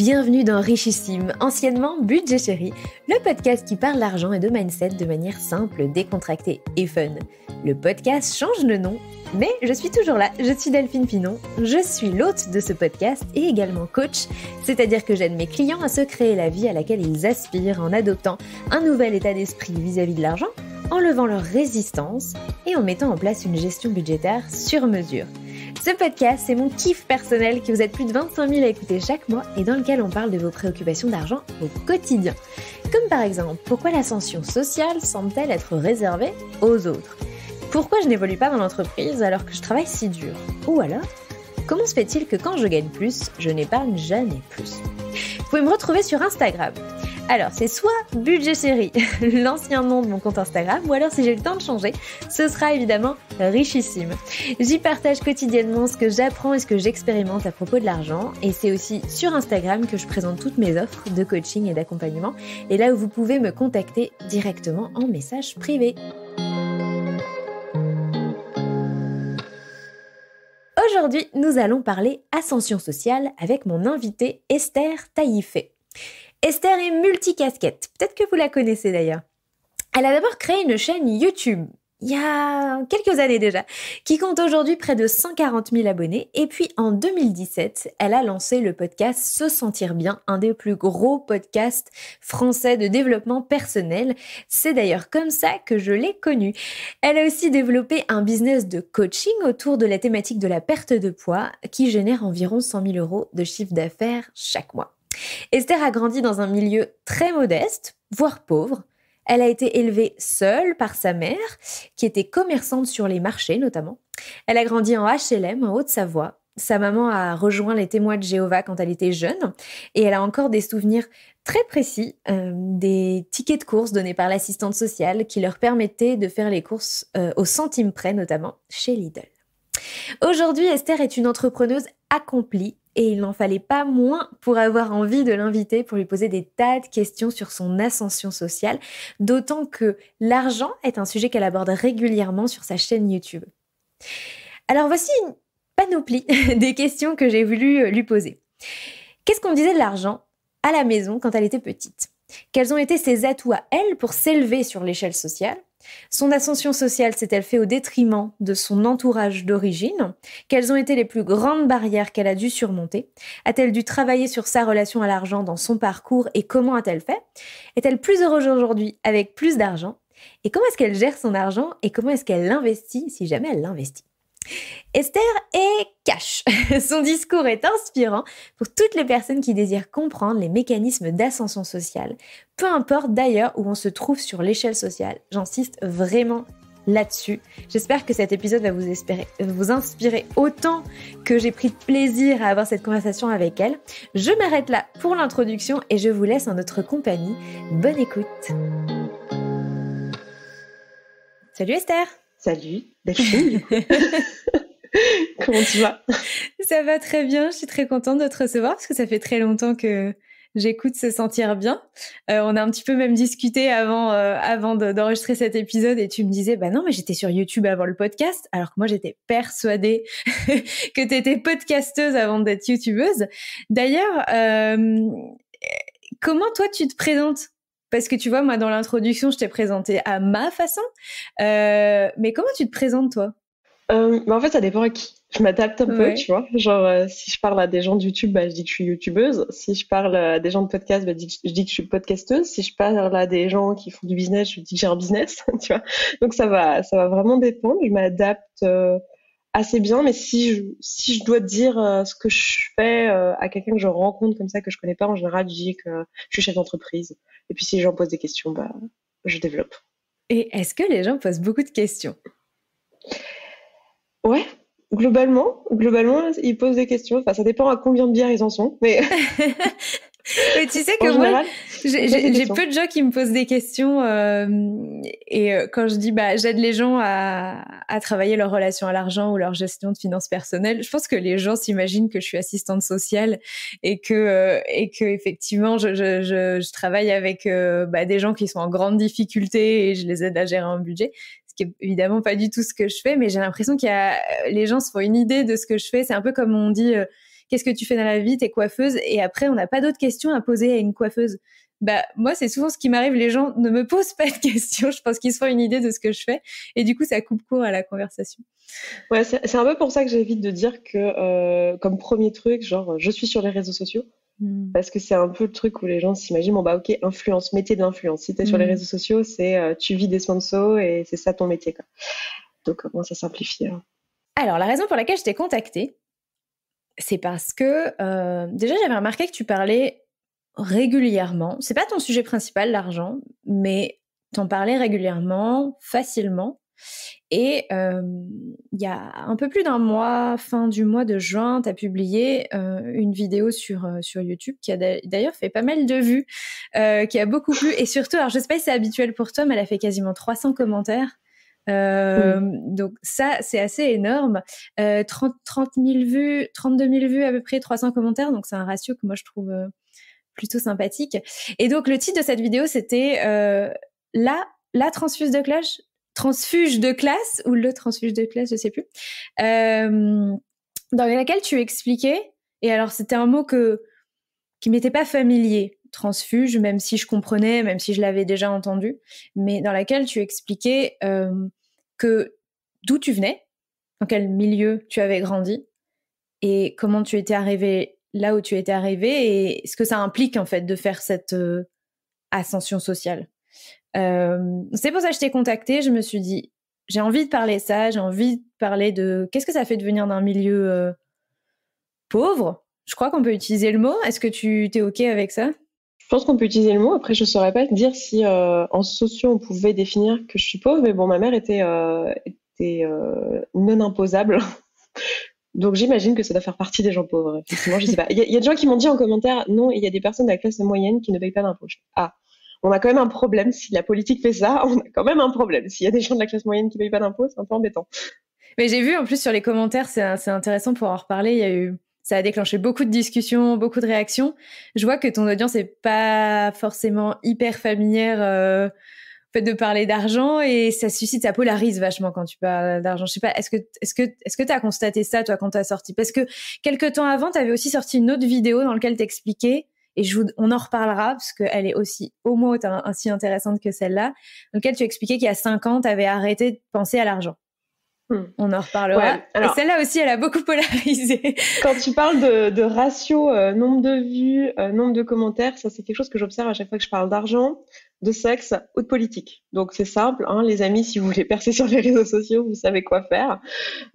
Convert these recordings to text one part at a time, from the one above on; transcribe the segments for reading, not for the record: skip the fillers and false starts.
Bienvenue dans Richissime, anciennement Budget Chéri, le podcast qui parle d'argent et de mindset de manière simple, décontractée et fun. Le podcast change de nom, mais je suis toujours là, je suis Delphine Pinon, je suis l'hôte de ce podcast et également coach, c'est-à-dire que j'aide mes clients à se créer la vie à laquelle ils aspirent en adoptant un nouvel état d'esprit vis-à-vis de l'argent, en levant leur résistance et en mettant en place une gestion budgétaire sur mesure. Ce podcast, c'est mon kiff personnel que vous êtes plus de 25 000 à écouter chaque mois et dans lequel on parle de vos préoccupations d'argent au quotidien. Comme par exemple, pourquoi l'ascension sociale semble-t-elle être réservée aux autres ? Pourquoi je n'évolue pas dans l'entreprise alors que je travaille si dur ? Ou alors, comment se fait-il que quand je gagne plus, je n'épargne jamais plus ? Vous pouvez me retrouver sur Instagram. Alors, c'est soit Budget Chéri, l'ancien nom de mon compte Instagram, ou alors si j'ai le temps de changer, ce sera évidemment Richissime. J'y partage quotidiennement ce que j'apprends et ce que j'expérimente à propos de l'argent, et c'est aussi sur Instagram que je présente toutes mes offres de coaching et d'accompagnement, et là où vous pouvez me contacter directement en message privé. Aujourd'hui, nous allons parler ascension sociale avec mon invitée Esther Taïfé. Esther est multicasquette, peut-être que vous la connaissez d'ailleurs. Elle a d'abord créé une chaîne YouTube, il y a quelques années déjà, qui compte aujourd'hui près de 140 000 abonnés. Et puis en 2017, elle a lancé le podcast Se Sentir Bien, un des plus gros podcasts français de développement personnel. C'est d'ailleurs comme ça que je l'ai connue. Elle a aussi développé un business de coaching autour de la thématique de la perte de poids qui génère environ 100 000 € de chiffre d'affaires chaque mois. Esther a grandi dans un milieu très modeste, voire pauvre. Elle a été élevée seule par sa mère, qui était commerçante sur les marchés notamment. Elle a grandi en HLM, en Haute-Savoie. Sa maman a rejoint les Témoins de Jéhovah quand elle était jeune. Et elle a encore des souvenirs très précis des tickets de courses donnés par l'assistante sociale qui leur permettaient de faire les courses au centime près, notamment chez Lidl. Aujourd'hui, Esther est une entrepreneuse accomplie et il n'en fallait pas moins pour avoir envie de l'inviter pour lui poser des tas de questions sur son ascension sociale, d'autant que l'argent est un sujet qu'elle aborde régulièrement sur sa chaîne YouTube. Alors voici une panoplie des questions que j'ai voulu lui poser. Qu'est-ce qu'on disait de l'argent à la maison quand elle était petite ? Quels ont été ses atouts à elle pour s'élever sur l'échelle sociale ? Son ascension sociale s'est-elle fait au détriment de son entourage d'origine ? Quelles ont été les plus grandes barrières qu'elle a dû surmonter ? A-t-elle dû travailler sur sa relation à l'argent dans son parcours et comment a-t-elle fait ? Est-elle plus heureuse aujourd'hui avec plus d'argent ? Et comment est-ce qu'elle gère son argent et comment est-ce qu'elle l'investit si jamais elle l'investit ? Esther est cash. Son discours est inspirant pour toutes les personnes qui désirent comprendre les mécanismes d'ascension sociale, peu importe d'ailleurs où on se trouve sur l'échelle sociale. J'insiste vraiment là-dessus. J'espère que cet épisode va vous inspirer autant que j'ai pris de plaisir à avoir cette conversation avec elle. Je m'arrête là pour l'introduction et je vous laisse en notre compagnie. Bonne écoute. Salut Esther. Salut, Delphine, du coup. Comment tu vas ? Ça va très bien, je suis très contente de te recevoir parce que ça fait très longtemps que j'écoute Se Sentir Bien. On a un petit peu même discuté avant d'enregistrer cet épisode et tu me disais, bah non, mais j'étais sur YouTube avant le podcast, alors que moi j'étais persuadée que tu étais podcasteuse avant d'être youtubeuse. D'ailleurs, comment toi tu te présentes ? Parce que tu vois, moi, dans l'introduction, je t'ai présenté à ma façon. Mais comment tu te présentes, toi ? En fait, ça dépend à qui. Je m'adapte un peu, tu vois. Genre, si je parle à des gens de YouTube, bah, je dis que je suis youtubeuse. Si je parle à des gens de podcast, bah, je dis que je suis podcasteuse. Si je parle à des gens qui font du business, je dis que j'ai un business, tu vois. Donc, ça va vraiment dépendre. Je m'adapte assez bien. Mais si je dois dire ce que je fais à quelqu'un que je rencontre comme ça, que je connais pas, en général, je dis que je suis chef d'entreprise. Et puis, si les gens posent des questions, bah, je développe. Et est-ce que les gens posent beaucoup de questions ? Ouais, globalement, ils posent des questions. Enfin, ça dépend à combien de bières ils en sont, mais Mais tu sais que en moi, général, j'ai peu de gens qui me posent des questions quand je dis j'aide les gens à travailler leur relation à l'argent ou leur gestion de finances personnelles, je pense que les gens s'imaginent que je suis assistante sociale et que effectivement je travaille avec des gens qui sont en grande difficulté et je les aide à gérer un budget. Ce qui est évidemment pas du tout ce que je fais, mais j'ai l'impression les gens se font une idée de ce que je fais. C'est un peu comme on dit qu'est-ce que tu fais dans la vie, t'es coiffeuse, et après on n'a pas d'autres questions à poser à une coiffeuse. Bah moi c'est souvent ce qui m'arrive, les gens ne me posent pas de questions, je pense qu'ils se font une idée de ce que je fais, et du coup ça coupe court à la conversation. Ouais, c'est un peu pour ça que j'évite de dire que, comme premier truc, genre, je suis sur les réseaux sociaux. Parce que c'est un peu le truc où les gens s'imaginent, bon bah ok, influence, métier de l'influence. Si t'es sur les réseaux sociaux, c'est tu vis des sponsors et c'est ça ton métier, quoi. Donc comment ça simplifie alors. Alors la raison pour laquelle je t'ai contactée, c'est parce que déjà j'avais remarqué que tu parlais régulièrement. C'est pas ton sujet principal, l'argent, mais t'en parlais régulièrement, facilement. Et il y a un peu plus d'un mois, fin du mois de juin, t'as publié une vidéo sur YouTube qui a d'ailleurs fait pas mal de vues, qui a beaucoup plu. Et surtout, alors je sais pas si c'est habituel pour toi, mais elle a fait quasiment 300 commentaires. Donc ça, c'est assez énorme. 30 000 vues, 32 000 vues à peu près, 300 commentaires. Donc c'est un ratio que moi je trouve plutôt sympathique. Et donc le titre de cette vidéo, c'était la transfuge de classe, ou le transfuge de classe, je sais plus, dans laquelle tu expliquais, et alors c'était un mot qui m'était pas familier, transfuge, même si je comprenais, même si je l'avais déjà entendu, mais dans laquelle tu expliquais que d'où tu venais, dans quel milieu tu avais grandi, et comment tu étais arrivé là où tu étais arrivé, et ce que ça implique en fait de faire cette ascension sociale. C'est pour ça que je t'ai contactée. Je me suis dit, j'ai envie de parler de ça, j'ai envie de parler de qu'est-ce que ça fait de venir d'un milieu pauvre. Je crois qu'on peut utiliser le mot. Est-ce que tu t'es OK avec ça? Je pense qu'on peut utiliser le mot. Après, je saurais pas te dire si en socio on pouvait définir que je suis pauvre, mais bon, ma mère était non imposable. Donc j'imagine que ça doit faire partie des gens pauvres. Effectivement, je sais pas. Il y a des gens qui m'ont dit en commentaire, non, il y a des personnes de la classe moyenne qui ne payent pas d'impôts. Ah, on a quand même un problème. Si la politique fait ça, on a quand même un problème. S'il y a des gens de la classe moyenne qui payent pas d'impôts, c'est un peu embêtant. Mais j'ai vu en plus sur les commentaires, c'est intéressant pour en reparler. Ça a déclenché beaucoup de discussions, beaucoup de réactions. Je vois que ton audience est pas forcément hyper familière fait de parler d'argent, et ça polarise vachement quand tu parles d'argent. Je sais pas, est-ce que t'as constaté ça toi quand t'as sorti? Parce que quelques temps avant, t'avais aussi sorti une autre vidéo dans laquelle t'expliquais, et on en reparlera parce qu'elle est aussi au moins aussi intéressante que celle-là, dans laquelle tu expliquais qu'il y a 5 ans, t'avais arrêté de penser à l'argent. On en reparlera. Ouais, alors, et celle-là aussi, elle a beaucoup polarisé. Quand tu parles de ratio, nombre de vues, nombre de commentaires, ça c'est quelque chose que j'observe à chaque fois que je parle d'argent, de sexe ou de politique. Donc c'est simple, hein, les amis, si vous voulez percer sur les réseaux sociaux, vous savez quoi faire.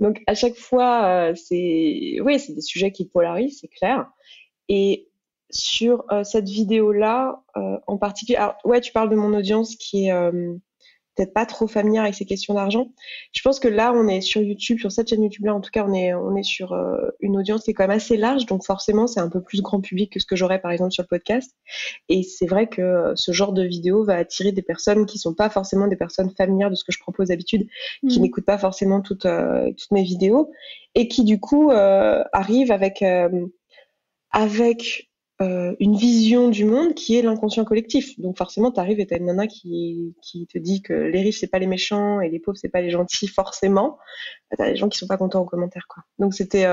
Donc à chaque fois, c'est des sujets qui polarisent, c'est clair. Et sur cette vidéo-là, en particulier, alors, ouais, tu parles de mon audience qui est peut-être pas trop familière avec ces questions d'argent. Je pense que là, on est sur YouTube, sur cette chaîne YouTube-là, en tout cas, on est sur une audience qui est quand même assez large, donc forcément, c'est un peu plus grand public que ce que j'aurais, par exemple, sur le podcast. Et c'est vrai que ce genre de vidéo va attirer des personnes qui sont pas forcément des personnes familières de ce que je propose d'habitude, qui n'écoutent pas forcément toutes mes vidéos, et qui, du coup, arrivent avec une vision du monde qui est l'inconscient collectif. Donc forcément, t'arrives et t'as une nana qui te dit que les riches, c'est pas les méchants et les pauvres, c'est pas les gentils, forcément. T'as des gens qui sont pas contents en commentaire, quoi. Donc c'était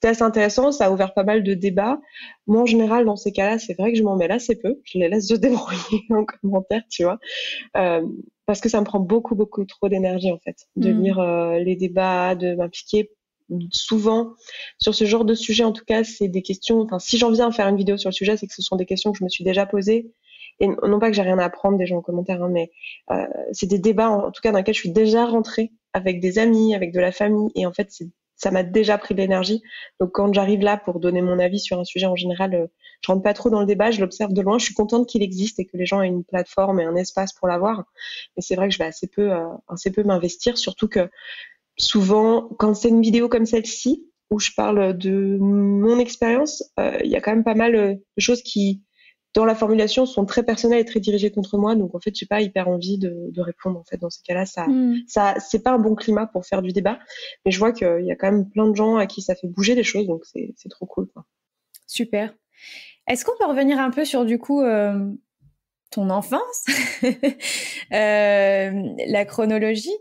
assez intéressant, ça a ouvert pas mal de débats. Moi, en général, dans ces cas-là, c'est vrai que je m'en mêle assez peu. Je les laisse se débrouiller en commentaire, tu vois. Parce que ça me prend beaucoup, beaucoup trop d'énergie, en fait, de lire les débats, de m'impliquer. Souvent, sur ce genre de sujet, en tout cas, c'est des questions, enfin, si j'en viens à faire une vidéo sur le sujet, c'est que ce sont des questions que je me suis déjà posées. Et non pas que j'ai rien à apprendre des gens en commentaire, hein, mais c'est des débats, en tout cas, dans lesquels je suis déjà rentrée avec des amis, avec de la famille. Et en fait, ça m'a déjà pris de l'énergie. Donc, quand j'arrive là pour donner mon avis sur un sujet, en général, je rentre pas trop dans le débat, je l'observe de loin. Je suis contente qu'il existe et que les gens aient une plateforme et un espace pour l'avoir. Mais c'est vrai que je vais assez peu m'investir, surtout que souvent, quand c'est une vidéo comme celle-ci, où je parle de mon expérience, il y a quand même pas mal de choses qui, dans la formulation, sont très personnelles et très dirigées contre moi. Donc, en fait, j'ai pas hyper envie de répondre. En fait, dans ces cas-là, c'est pas un bon climat pour faire du débat. Mais je vois qu'il y a quand même plein de gens à qui ça fait bouger des choses. Donc, c'est trop cool, quoi. Super. Est-ce qu'on peut revenir un peu sur, du coup, ton enfance, la chronologie?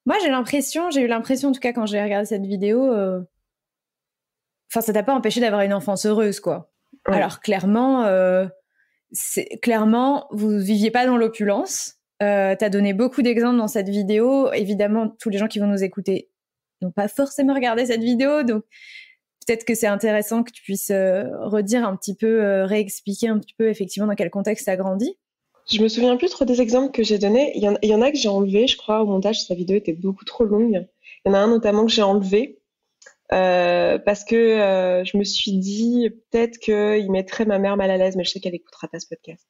Moi, j'ai eu l'impression, en tout cas, quand j'ai regardé cette vidéo, enfin, ça t'a pas empêché d'avoir une enfance heureuse, quoi. Ouais. Alors clairement, vous viviez pas dans l'opulence. T'as donné beaucoup d'exemples dans cette vidéo. Évidemment, tous les gens qui vont nous écouter n'ont pas forcément regardé cette vidéo, donc peut-être que c'est intéressant que tu puisses redire un petit peu, réexpliquer un petit peu effectivement dans quel contexte t'as grandi. Je me souviens plus trop des exemples que j'ai donnés. Il y en a que j'ai enlevé, je crois, au montage. Sa vidéo était beaucoup trop longue. Il y en a un notamment que j'ai enlevé parce que je me suis dit peut-être qu'il mettrait ma mère mal à l'aise, mais je sais qu'elle écoutera pas ce podcast.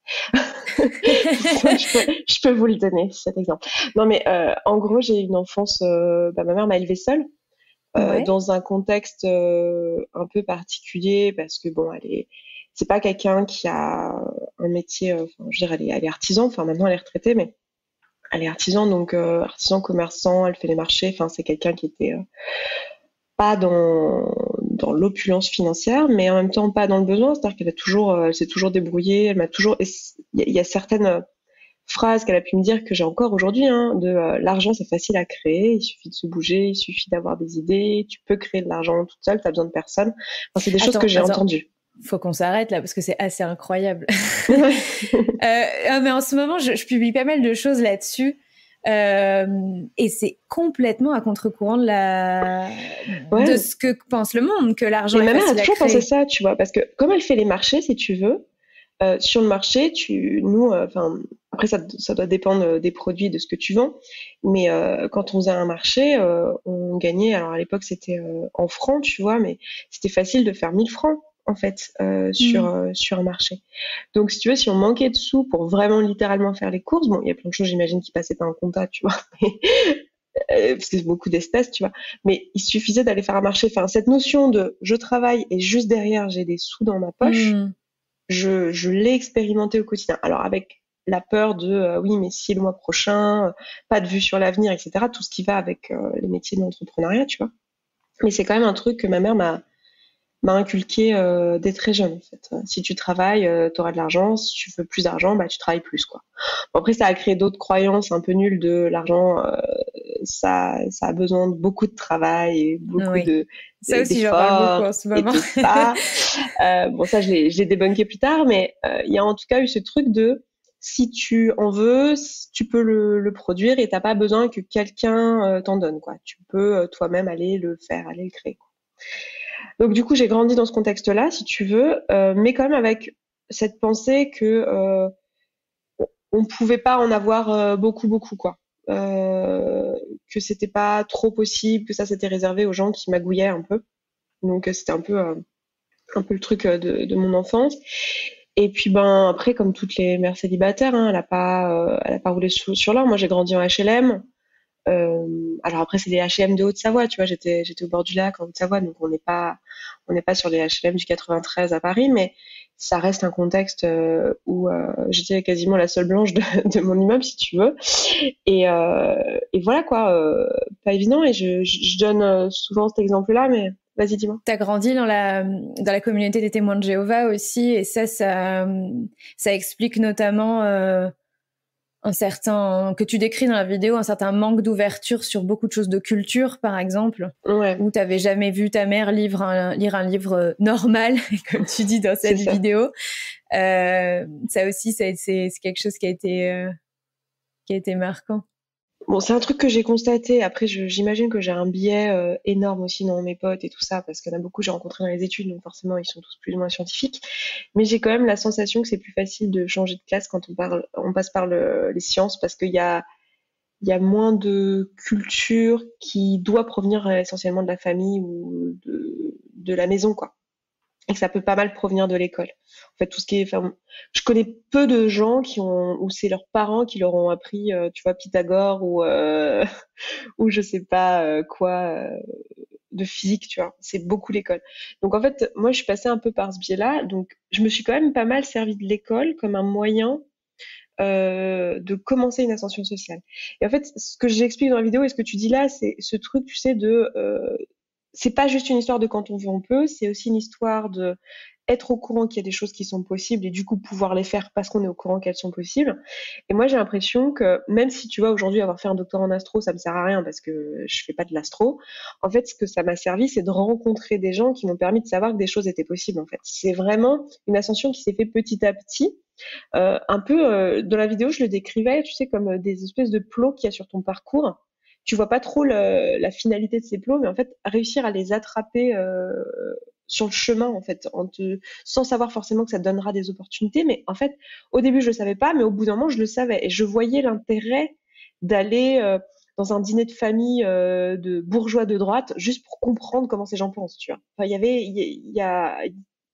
Donc, je peux vous le donner, cet exemple. Non, mais en gros, j'ai eu une enfance. Ma mère m'a élevée seule. Ouais. Dans un contexte un peu particulier parce que bon, c'est pas quelqu'un qui a un métier, enfin, je veux dire, elle est artisan, enfin maintenant elle est retraitée, mais elle est artisan, donc artisan commerçant, elle fait les marchés, enfin c'est quelqu'un qui était pas dans l'opulence financière, mais en même temps pas dans le besoin, c'est-à-dire elle s'est toujours débrouillée, elle m'a toujours, il y a certaines phrase qu'elle a pu me dire que j'ai encore aujourd'hui, hein, de l'argent c'est facile à créer, il suffit de se bouger, il suffit d'avoir des idées, tu peux créer de l'argent toute seule, t'as besoin de personne. Enfin, c'est des choses que j'ai entendues. Faut qu'on s'arrête là parce que c'est assez incroyable. Ouais. Mais en ce moment, je publie pas mal de choses là-dessus. Et c'est complètement à contre-courant de ce que pense le monde, que l'argent est facile à créer. Ma mère a toujours pensé ça, tu vois, parce que comme elle fait les marchés, si tu veux, sur le marché, après ça doit dépendre des produits, de ce que tu vends, mais quand on faisait un marché, on gagnait, alors à l'époque c'était en francs, tu vois, mais c'était facile de faire 1000 francs en fait sur un marché. Donc si tu veux, si on manquait de sous pour vraiment littéralement faire les courses, bon, il y a plein de choses, j'imagine, qui passaient par un compta, tu vois, parce que c'est beaucoup d'espèces, tu vois, mais il suffisait d'aller faire un marché. Enfin, cette notion de je travaille et juste derrière j'ai des sous dans ma poche. Je l'ai expérimenté au quotidien. Alors avec la peur de oui, mais si le mois prochain, pas de vue sur l'avenir, etc. Tout ce qui va avec les métiers de l'entrepreneuriat, tu vois. Mais c'est quand même un truc que ma mère m'a inculqué dès très jeune, en fait. Si tu travailles, tu auras de l'argent. Si tu veux plus d'argent, bah tu travailles plus, quoi. Bon, après, ça a créé d'autres croyances un peu nulles de l'argent. Ça a besoin de beaucoup de travail et beaucoup ça aussi, j'en parle beaucoup en ce moment. Et tout ça. Bon, ça, je l'ai débunké plus tard, mais il y a en tout cas eu ce truc de si tu en veux, tu peux le produire et t'as pas besoin que quelqu'un t'en donne, quoi. Tu peux toi-même aller le faire, aller le créer, quoi. Donc du coup, j'ai grandi dans ce contexte-là, si tu veux, mais quand même avec cette pensée que on pouvait pas en avoir beaucoup, quoi. Que c'était pas trop possible, que ça c'était réservé aux gens qui magouillaient un peu. Donc c'était un peu le truc de mon enfance. Et puis ben après, comme toutes les mères célibataires, hein, elle a pas roulé sur l'or. Moi, j'ai grandi en HLM. Alors après, c'est les HLM de Haute-Savoie, tu vois. J'étais au bord du lac en Haute-Savoie, donc on n'est pas sur les HLM du 93 à Paris, mais ça reste un contexte où j'étais quasiment la seule blanche de mon immeuble, si tu veux. Et voilà quoi, pas évident. Et je donne souvent cet exemple-là, mais vas-y, dis-moi. T'as grandi dans la communauté des témoins de Jéhovah aussi, et ça explique notamment que tu décris dans la vidéo, un certain manque d'ouverture sur beaucoup de choses de culture, par exemple, ouais. Où t'avais jamais vu ta mère lire un livre normal, comme tu dis dans cette vidéo. Ça aussi, c'est quelque chose qui a été marquant. Bon, c'est un truc que j'ai constaté. Après, j'imagine que j'ai un biais énorme aussi dans mes potes et tout ça, parce qu'il y en a beaucoup que j'ai rencontrés dans les études, donc forcément, ils sont tous plus ou moins scientifiques. Mais j'ai quand même la sensation que c'est plus facile de changer de classe quand on passe par les sciences, parce qu'il y a moins de culture qui doit provenir essentiellement de la famille ou de la maison, quoi. Et que ça peut pas mal provenir de l'école. En fait, tout ce qui est, enfin, je connais peu de gens où c'est leurs parents qui leur ont appris, tu vois, Pythagore ou ou je sais pas quoi de physique, tu vois. C'est beaucoup l'école. Donc en fait, moi, je suis passée un peu par ce biais-là. Donc, je me suis quand même pas mal servi de l'école comme un moyen de commencer une ascension sociale. Et en fait, ce que j'explique dans la vidéo et ce que tu dis là, c'est ce truc, tu sais, c'est pas juste une histoire de quand on veut, on peut, c'est aussi une histoire de être au courant qu'il y a des choses qui sont possibles et du coup pouvoir les faire parce qu'on est au courant qu'elles sont possibles. Et moi, j'ai l'impression que même si tu vois aujourd'hui avoir fait un doctorat en astro, ça me sert à rien parce que je fais pas de l'astro. En fait, ce que ça m'a servi, c'est de rencontrer des gens qui m'ont permis de savoir que des choses étaient possibles. En fait, c'est vraiment une ascension qui s'est fait petit à petit. Un peu dans la vidéo, je le décrivais, tu sais, comme des espèces de plots qu'il y a sur ton parcours. Tu vois pas trop la finalité de ces plots, mais en fait, réussir à les attraper sur le chemin, en fait, sans savoir forcément que ça te donnera des opportunités. Mais en fait, au début, je le savais pas, mais au bout d'un moment, je le savais. Et je voyais l'intérêt d'aller dans un dîner de famille de bourgeois de droite, juste pour comprendre comment ces gens pensent, tu vois. Enfin,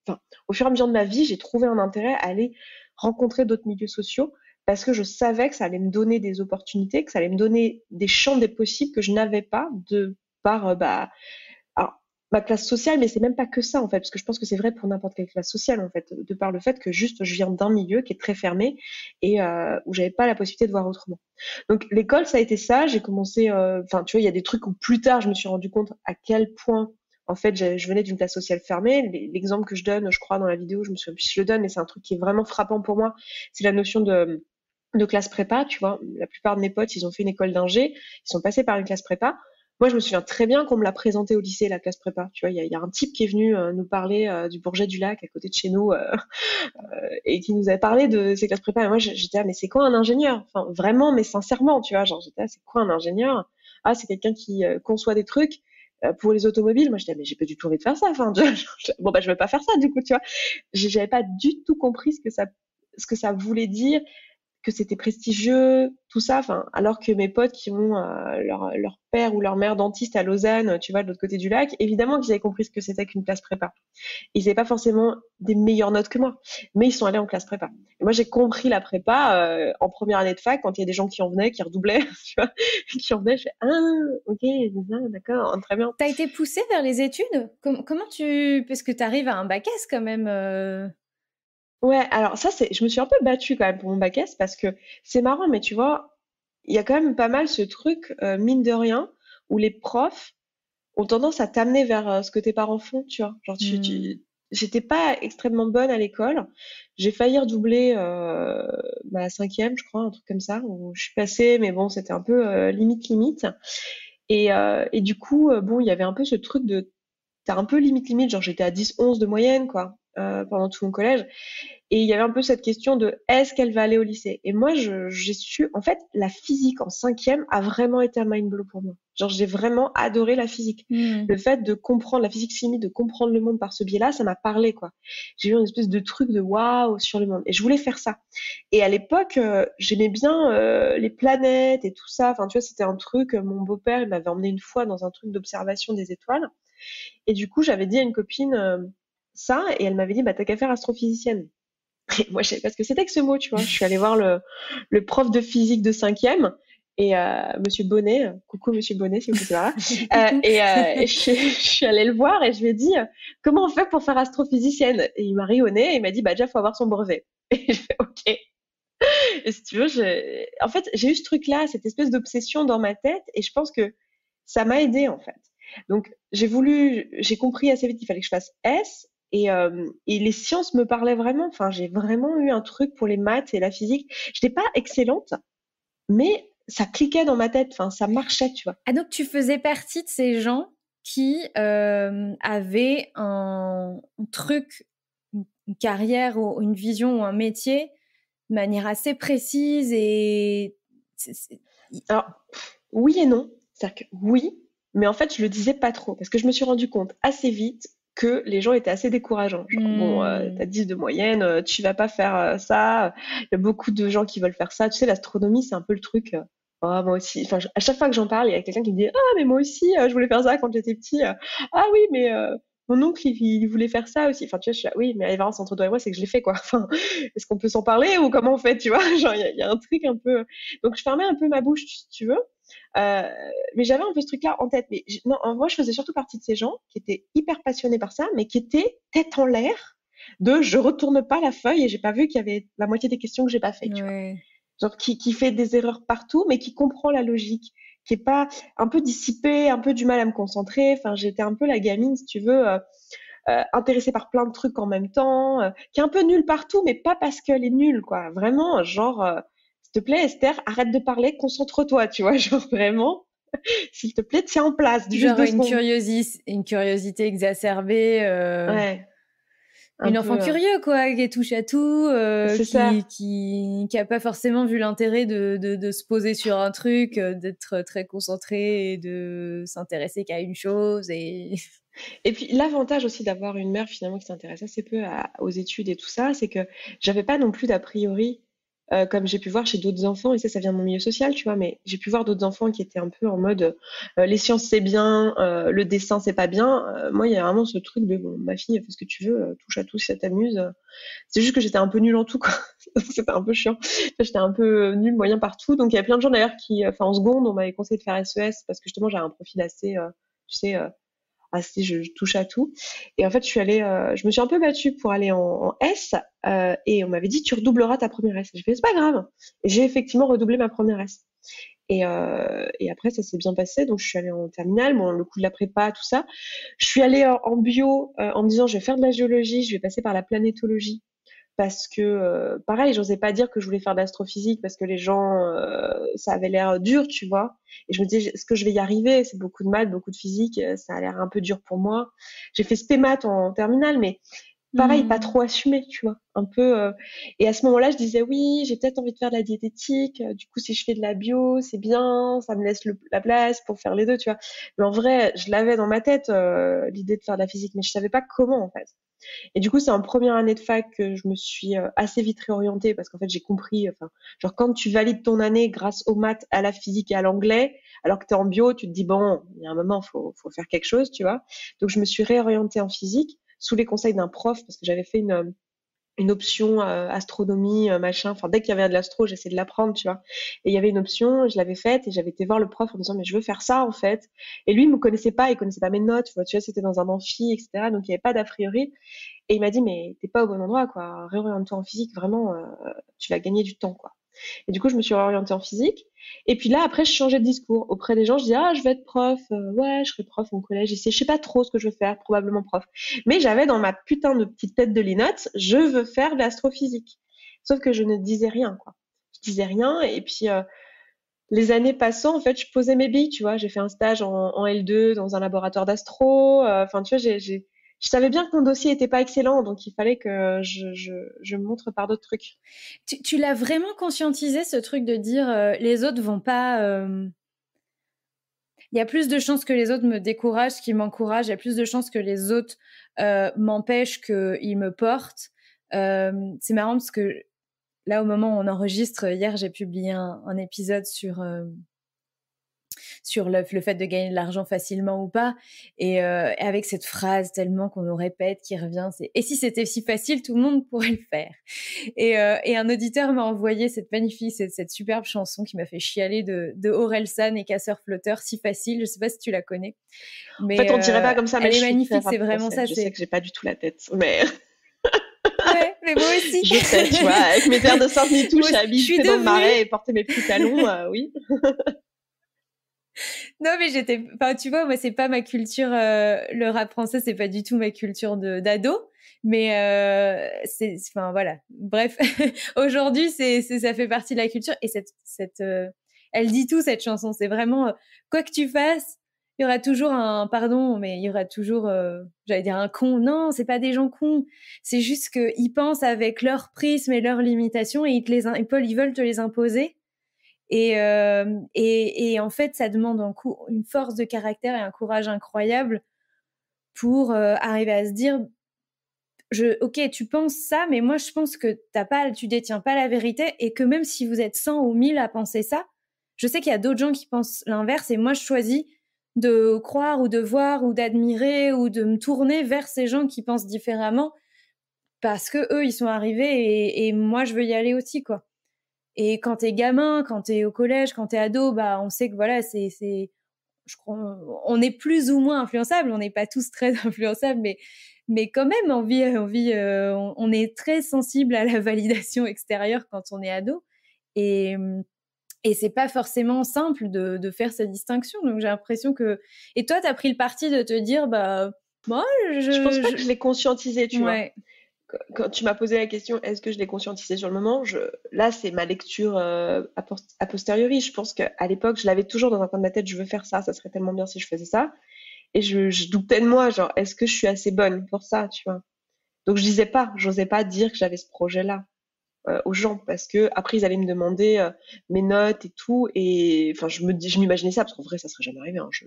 enfin, au fur et à mesure de ma vie, j'ai trouvé un intérêt à aller rencontrer d'autres milieux sociaux parce que je savais que ça allait me donner des opportunités, que ça allait me donner des champs des possibles que je n'avais pas de par alors, ma classe sociale, mais c'est même pas que ça en fait, parce que je pense que c'est vrai pour n'importe quelle classe sociale en fait, de par le fait que juste je viens d'un milieu qui est très fermé et où j'avais pas la possibilité de voir autrement. Donc l'école, ça a été ça. J'ai commencé, enfin tu vois, il y a des trucs où plus tard je me suis rendu compte à quel point en fait je venais d'une classe sociale fermée. L'exemple que je donne, je crois dans la vidéo, je me souviens plus si je le donne, mais c'est un truc qui est vraiment frappant pour moi. C'est la notion de classe prépa, tu vois. La plupart de mes potes, ils ont fait une école d'ingé, ils sont passés par une classe prépa. Moi, je me souviens très bien qu'on me l'a présenté au lycée, la classe prépa. Tu vois, il y a un type qui est venu nous parler du Bourget du Lac, à côté de chez nous, et qui nous avait parlé de ces classes prépa. Et moi, j'étais là, mais c'est quoi un ingénieur? Enfin, vraiment, mais sincèrement, tu vois, genre, j'étais là, c'est quoi un ingénieur? Ah, c'est quelqu'un qui conçoit des trucs pour les automobiles. Moi, j'étais là, mais j'ai pas du tout envie de faire ça. Enfin, tu vois, bon, bah, je vais pas faire ça, du coup, tu vois. J'avais pas du tout compris ce que ça voulait dire, que c'était prestigieux, tout ça. Enfin, alors que mes potes qui ont leur père ou leur mère dentiste à Lausanne, tu vois, de l'autre côté du lac, évidemment qu'ils avaient compris ce que c'était qu'une classe prépa. Ils n'avaient pas forcément des meilleures notes que moi, mais ils sont allés en classe prépa. Et moi, j'ai compris la prépa en première année de fac, quand il y a des gens qui en venaient, qui redoublaient, tu vois, qui en venaient, je fais ah ok, d'accord, très bien. T'as été poussée vers les études? Comment tu... Parce que t'arrives à un bac S quand même. Ouais, alors ça, je me suis un peu battue quand même pour mon bac S parce que c'est marrant, mais tu vois, il y a quand même pas mal ce truc, mine de rien, où les profs ont tendance à t'amener vers ce que tes parents font, tu vois. Genre, Hmm. j'étais pas extrêmement bonne à l'école. J'ai failli redoubler ma cinquième, je crois, un truc comme ça, où je suis passée, mais bon, c'était un peu limite. Et du coup, bon, il y avait un peu ce truc de, t'as un peu limite, genre j'étais à 10-11 de moyenne, quoi, pendant tout mon collège. Et il y avait un peu cette question de est-ce qu'elle va aller au lycée? Et moi, j'ai su, en fait, la physique en cinquième a vraiment été un mind blow pour moi. Genre, j'ai vraiment adoré la physique. Hmm. Le fait de comprendre la physique chimie, de comprendre le monde par ce biais-là, ça m'a parlé, quoi. J'ai eu une espèce de truc de waouh sur le monde. Et je voulais faire ça. Et à l'époque, j'aimais bien les planètes et tout ça. Enfin, tu vois, c'était un truc, mon beau-père, il m'avait emmené une fois dans un truc d'observation des étoiles. Et du coup, j'avais dit à une copine ça, et elle m'avait dit, bah, t'as qu'à faire astrophysicienne. Et moi, je savais pas ce que c'était que ce mot, tu vois. Je suis allée voir le prof de physique de cinquième et Monsieur Bonnet, coucou Monsieur Bonnet, si vous êtes là. Et je suis allée le voir et je lui ai dit comment on fait pour faire astrophysicienne? Et il m'a ri au nez et il m'a dit bah déjà faut avoir son brevet. Et je fais ok. Et si tu veux, en fait, j'ai eu ce truc-là, cette espèce d'obsession dans ma tête et je pense que ça m'a aidé en fait. Donc j'ai compris assez vite qu'il fallait que je fasse S et les sciences me parlaient vraiment. Enfin, j'ai vraiment eu un truc pour les maths et la physique. Je n'étais pas excellente, mais ça cliquait dans ma tête. Enfin, ça marchait, tu vois. Ah, donc tu faisais partie de ces gens qui avaient un truc, une carrière ou une vision ou un métier de manière assez précise et... Alors, oui et non. C'est-à-dire que oui, mais en fait, je le disais pas trop parce que je me suis rendu compte assez vite que les gens étaient assez décourageants. Genre, bon, Hmm. t'as 10 de moyenne, tu vas pas faire ça. Il y a beaucoup de gens qui veulent faire ça. Tu sais, l'astronomie, c'est un peu le truc. Ah, moi aussi. Enfin, à chaque fois que j'en parle, il y a quelqu'un qui me dit, ah, mais moi aussi, je voulais faire ça quand j'étais petit. Ah oui, mais mon oncle, il voulait faire ça aussi. Enfin, tu vois, je suis là, oui, mais la différence entre toi et moi, c'est que je l'ai fait, quoi. Enfin, est-ce qu'on peut s'en parler ou comment on fait, tu vois? Genre, il y a un truc un peu. Donc, je fermais un peu ma bouche, si tu veux. Euh, mais j'avais un peu ce truc-là en tête. Mais non, en vrai, je faisais surtout partie de ces gens qui étaient hyper passionnés par ça, mais qui étaient tête en l'air de je retourne pas la feuille et j'ai pas vu qu'il y avait la moitié des questions que j'ai pas fait, tu vois. Ouais. Genre qui fait des erreurs partout, mais qui comprend la logique, qui est pas un peu dissipée, un peu du mal à me concentrer. Enfin, j'étais un peu la gamine, si tu veux, intéressée par plein de trucs en même temps, qui est un peu nulle partout, mais pas parce qu'elle est nulle, quoi. Vraiment, genre, s'il te plaît, Esther, arrête de parler, concentre-toi, tu vois, genre vraiment, s'il te plaît, tiens en place, juste Genre 2 secondes. une curiosité exacerbée, Ouais, un une peu, enfant curieux, quoi, qui touche à tout, c'est ça. qui a pas forcément vu l'intérêt de se poser sur un truc, d'être très concentré et de s'intéresser qu'à une chose et Et puis l'avantage aussi d'avoir une mère finalement qui s'intéresse assez peu aux études et tout ça, c'est que j'avais pas non plus d'a priori, comme j'ai pu voir chez d'autres enfants, et ça vient de mon milieu social, tu vois, mais j'ai pu voir d'autres enfants qui étaient un peu en mode les sciences c'est bien, le dessin c'est pas bien. Moi, il y a vraiment ce truc de bon, ma fille, fais ce que tu veux, touche à tout si ça t'amuse. C'est juste que j'étais un peu nulle en tout, quoi. C'était un peu chiant. J'étais un peu nulle, moyen partout. Donc il y a plein de gens d'ailleurs qui, enfin en seconde, on m'avait conseillé de faire SES parce que justement j'ai un profil assez, tu sais, assez je touche à tout. Et en fait, je me suis un peu battue pour aller en S, et on m'avait dit tu redoubleras ta première S. J'ai fait c'est pas grave. Et j'ai effectivement redoublé ma première S. Et après, ça s'est bien passé. Donc, je suis allée en terminale. Bon, le coup de la prépa, tout ça. Je suis allée en bio en me disant, je vais faire de la géologie, je vais passer par la planétologie parce que pareil, j'osais pas dire que je voulais faire de l'astrophysique parce que les gens ça avait l'air dur, tu vois. Et je me disais est-ce que je vais y arriver? C'est beaucoup de maths, beaucoup de physique, ça a l'air un peu dur pour moi. J'ai fait spé maths en terminale, mais pareil, pas Mmh. trop assumé, tu vois. Un peu et à ce moment-là, je disais oui, j'ai peut-être envie de faire de la diététique, du coup si je fais de la bio, c'est bien, ça me laisse la place pour faire les deux, tu vois. Mais en vrai, je l'avais dans ma tête l'idée de faire de la physique, mais je savais pas comment en fait. Et du coup, c'est en première année de fac que je me suis assez vite réorientée parce qu'en fait, j'ai compris, enfin, genre quand tu valides ton année grâce aux maths, à la physique et à l'anglais, alors que tu es en bio, tu te dis, bon, il y a un moment, faut faire quelque chose, tu vois. Donc, je me suis réorientée en physique sous les conseils d'un prof parce que j'avais fait une option astronomie, machin. Enfin, dès qu'il y avait de l'astro, j'essayais de l'apprendre, tu vois. Et il y avait une option, je l'avais faite et j'avais été voir le prof en disant, mais je veux faire ça, en fait. Et lui, il me connaissait pas, il connaissait pas mes notes, tu vois, c'était dans un amphi, etc. Donc, il y avait pas d'a priori. Et il m'a dit, mais t'es pas au bon endroit, quoi. Réoriente-toi en physique, vraiment, tu vas gagner du temps, quoi. Et du coup, je me suis réorientée en physique. Et puis là, après, je changeais de discours. Auprès des gens, je disais, ah, je vais être prof. Ouais, je serai prof au collège. Je sais pas trop ce que je veux faire, probablement prof. Mais j'avais dans ma putain de petite tête de linotte, je veux faire de l'astrophysique. Sauf que je ne disais rien, quoi. Je disais rien. Et puis, les années passant, en fait, je posais mes billes, tu vois. J'ai fait un stage en L2 dans un laboratoire d'astro. Enfin, tu vois, je savais bien que mon dossier était pas excellent, donc il fallait que je me montre par d'autres trucs. Tu l'as vraiment conscientisé, ce truc de dire les autres vont pas. Il y a plus de chances que les autres me découragent qu'ils m'encouragent. Il y a plus de chances que les autres m'empêchent qu'ils me portent. C'est marrant parce que là, au moment où on enregistre, hier, j'ai publié un épisode sur le fait de gagner de l'argent facilement ou pas. Et avec cette phrase tellement qu'on nous répète, qui revient, c'est « Et si c'était si facile, tout le monde pourrait le faire ». Et un auditeur m'a envoyé cette magnifique, cette superbe chanson qui m'a fait chialer de Orelsan et Casseur Flotteur, Si Facile. Je sais pas si tu la connais, En fait, mais on dirait pas comme ça, mais elle je est suis très magnifique. C'est rap vraiment français. ça. Je sais C'est que j'ai pas du tout la tête, mais ouais, mais moi aussi. je sais, tu vois, avec mes terres de Sainte-Nitouche, Moi j'ai aussi. Je suis habité dans le devenue Marais et porté mes petits talons, oui. non, mais enfin, tu vois, moi, c'est pas ma culture, le rap français, c'est pas du tout ma culture d'ado. Mais, enfin, voilà. Bref, aujourd'hui, ça fait partie de la culture. Et elle dit tout, cette chanson. C'est vraiment, quoi que tu fasses, il y aura toujours pardon, mais il y aura toujours, j'allais dire un con. Non, c'est pas des gens cons. C'est juste qu'ils pensent avec leur prisme et leurs limitations et ils veulent te les imposer. Et en fait, ça demande une force de caractère et un courage incroyable pour arriver à se dire, ok, tu penses ça, mais moi je pense que tu détiens pas la vérité et que même si vous êtes 100 ou 1000 à penser ça, je sais qu'il y a d'autres gens qui pensent l'inverse et moi je choisis de croire ou de voir ou d'admirer ou de me tourner vers ces gens qui pensent différemment parce que eux ils sont arrivés et moi je veux y aller aussi, quoi. Et quand t'es gamin, quand t'es au collège, quand t'es ado, bah on sait que voilà, je crois, on est plus ou moins influençable. On n'est pas tous très influençables, mais quand même, on est très sensible à la validation extérieure quand on est ado. Et Et c'est pas forcément simple de faire cette distinction. Donc, j'ai l'impression que... Et toi, tu as pris le parti de te dire, bah, moi, Je pense pas que je l'ai conscientisé, tu vois. Ouais. Quand tu m'as posé la question, est-ce que je l'ai conscientisé sur le moment? Là, c'est ma lecture a posteriori. Je pense qu'à l'époque, je l'avais toujours dans un coin de ma tête, je veux faire ça serait tellement bien si je faisais ça. Et je doutais de moi, genre, est-ce que je suis assez bonne pour ça, tu vois? Donc, j'osais pas dire que j'avais ce projet-là aux gens parce que après ils allaient me demander mes notes et tout et enfin je m'imaginais ça parce qu'en vrai ça serait jamais arrivé hein. Je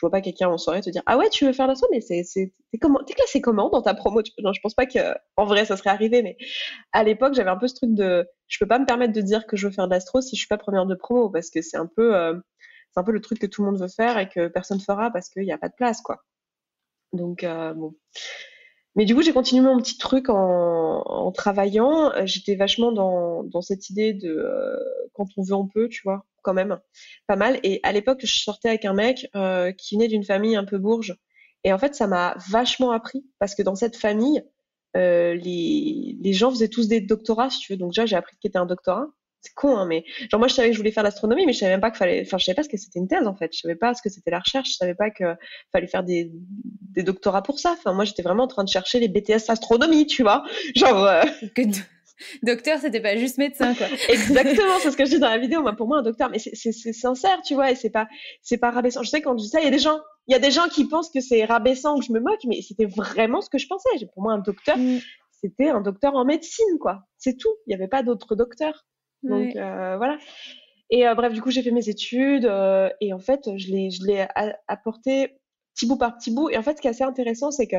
vois pas quelqu'un en soirée te dire ah ouais tu veux faire l'astro mais t'es classé comment dans ta promo non je pense pas que en vrai ça serait arrivé mais à l'époque j'avais un peu ce truc de je peux pas me permettre de dire que je veux faire de l'astro si je suis pas première de promo parce que c'est un peu le truc que tout le monde veut faire et que personne fera parce qu'il y a pas de place quoi donc bon. Mais du coup, j'ai continué mon petit truc en travaillant. J'étais vachement dans cette idée de quand on veut, on peut, tu vois, quand même, pas mal. Et à l'époque, je sortais avec un mec qui venait d'une famille un peu bourge. Et en fait, ça m'a vachement appris parce que dans cette famille, les gens faisaient tous des doctorats, si tu veux. Donc déjà, j'ai appris qu'il était un doctorat. C'est con, hein, mais genre moi je savais que je voulais faire l'astronomie, mais je savais même pas qu'il fallait, enfin je savais pas ce que c'était une thèse en fait, je savais pas ce que c'était la recherche, je savais pas que fallait faire des doctorats pour ça. Enfin moi j'étais vraiment en train de chercher les BTS astronomie, tu vois, genre. Que docteur, c'était pas juste médecin quoi. Exactement, c'est ce que je dis dans la vidéo. Moi pour moi un docteur, mais c'est sincère, tu vois, et c'est pas rabaissant. Je sais quand je dis ça, il y a des gens qui pensent que c'est rabaissant, que je me moque, mais c'était vraiment ce que je pensais. Pour moi un docteur, c'était un docteur en médecine quoi, c'est tout. Il y avait pas d'autres docteurs. Donc voilà. Et bref, du coup, j'ai fait mes études et en fait, je l'ai apporté petit bout par petit bout. Et en fait, ce qui est assez intéressant, c'est que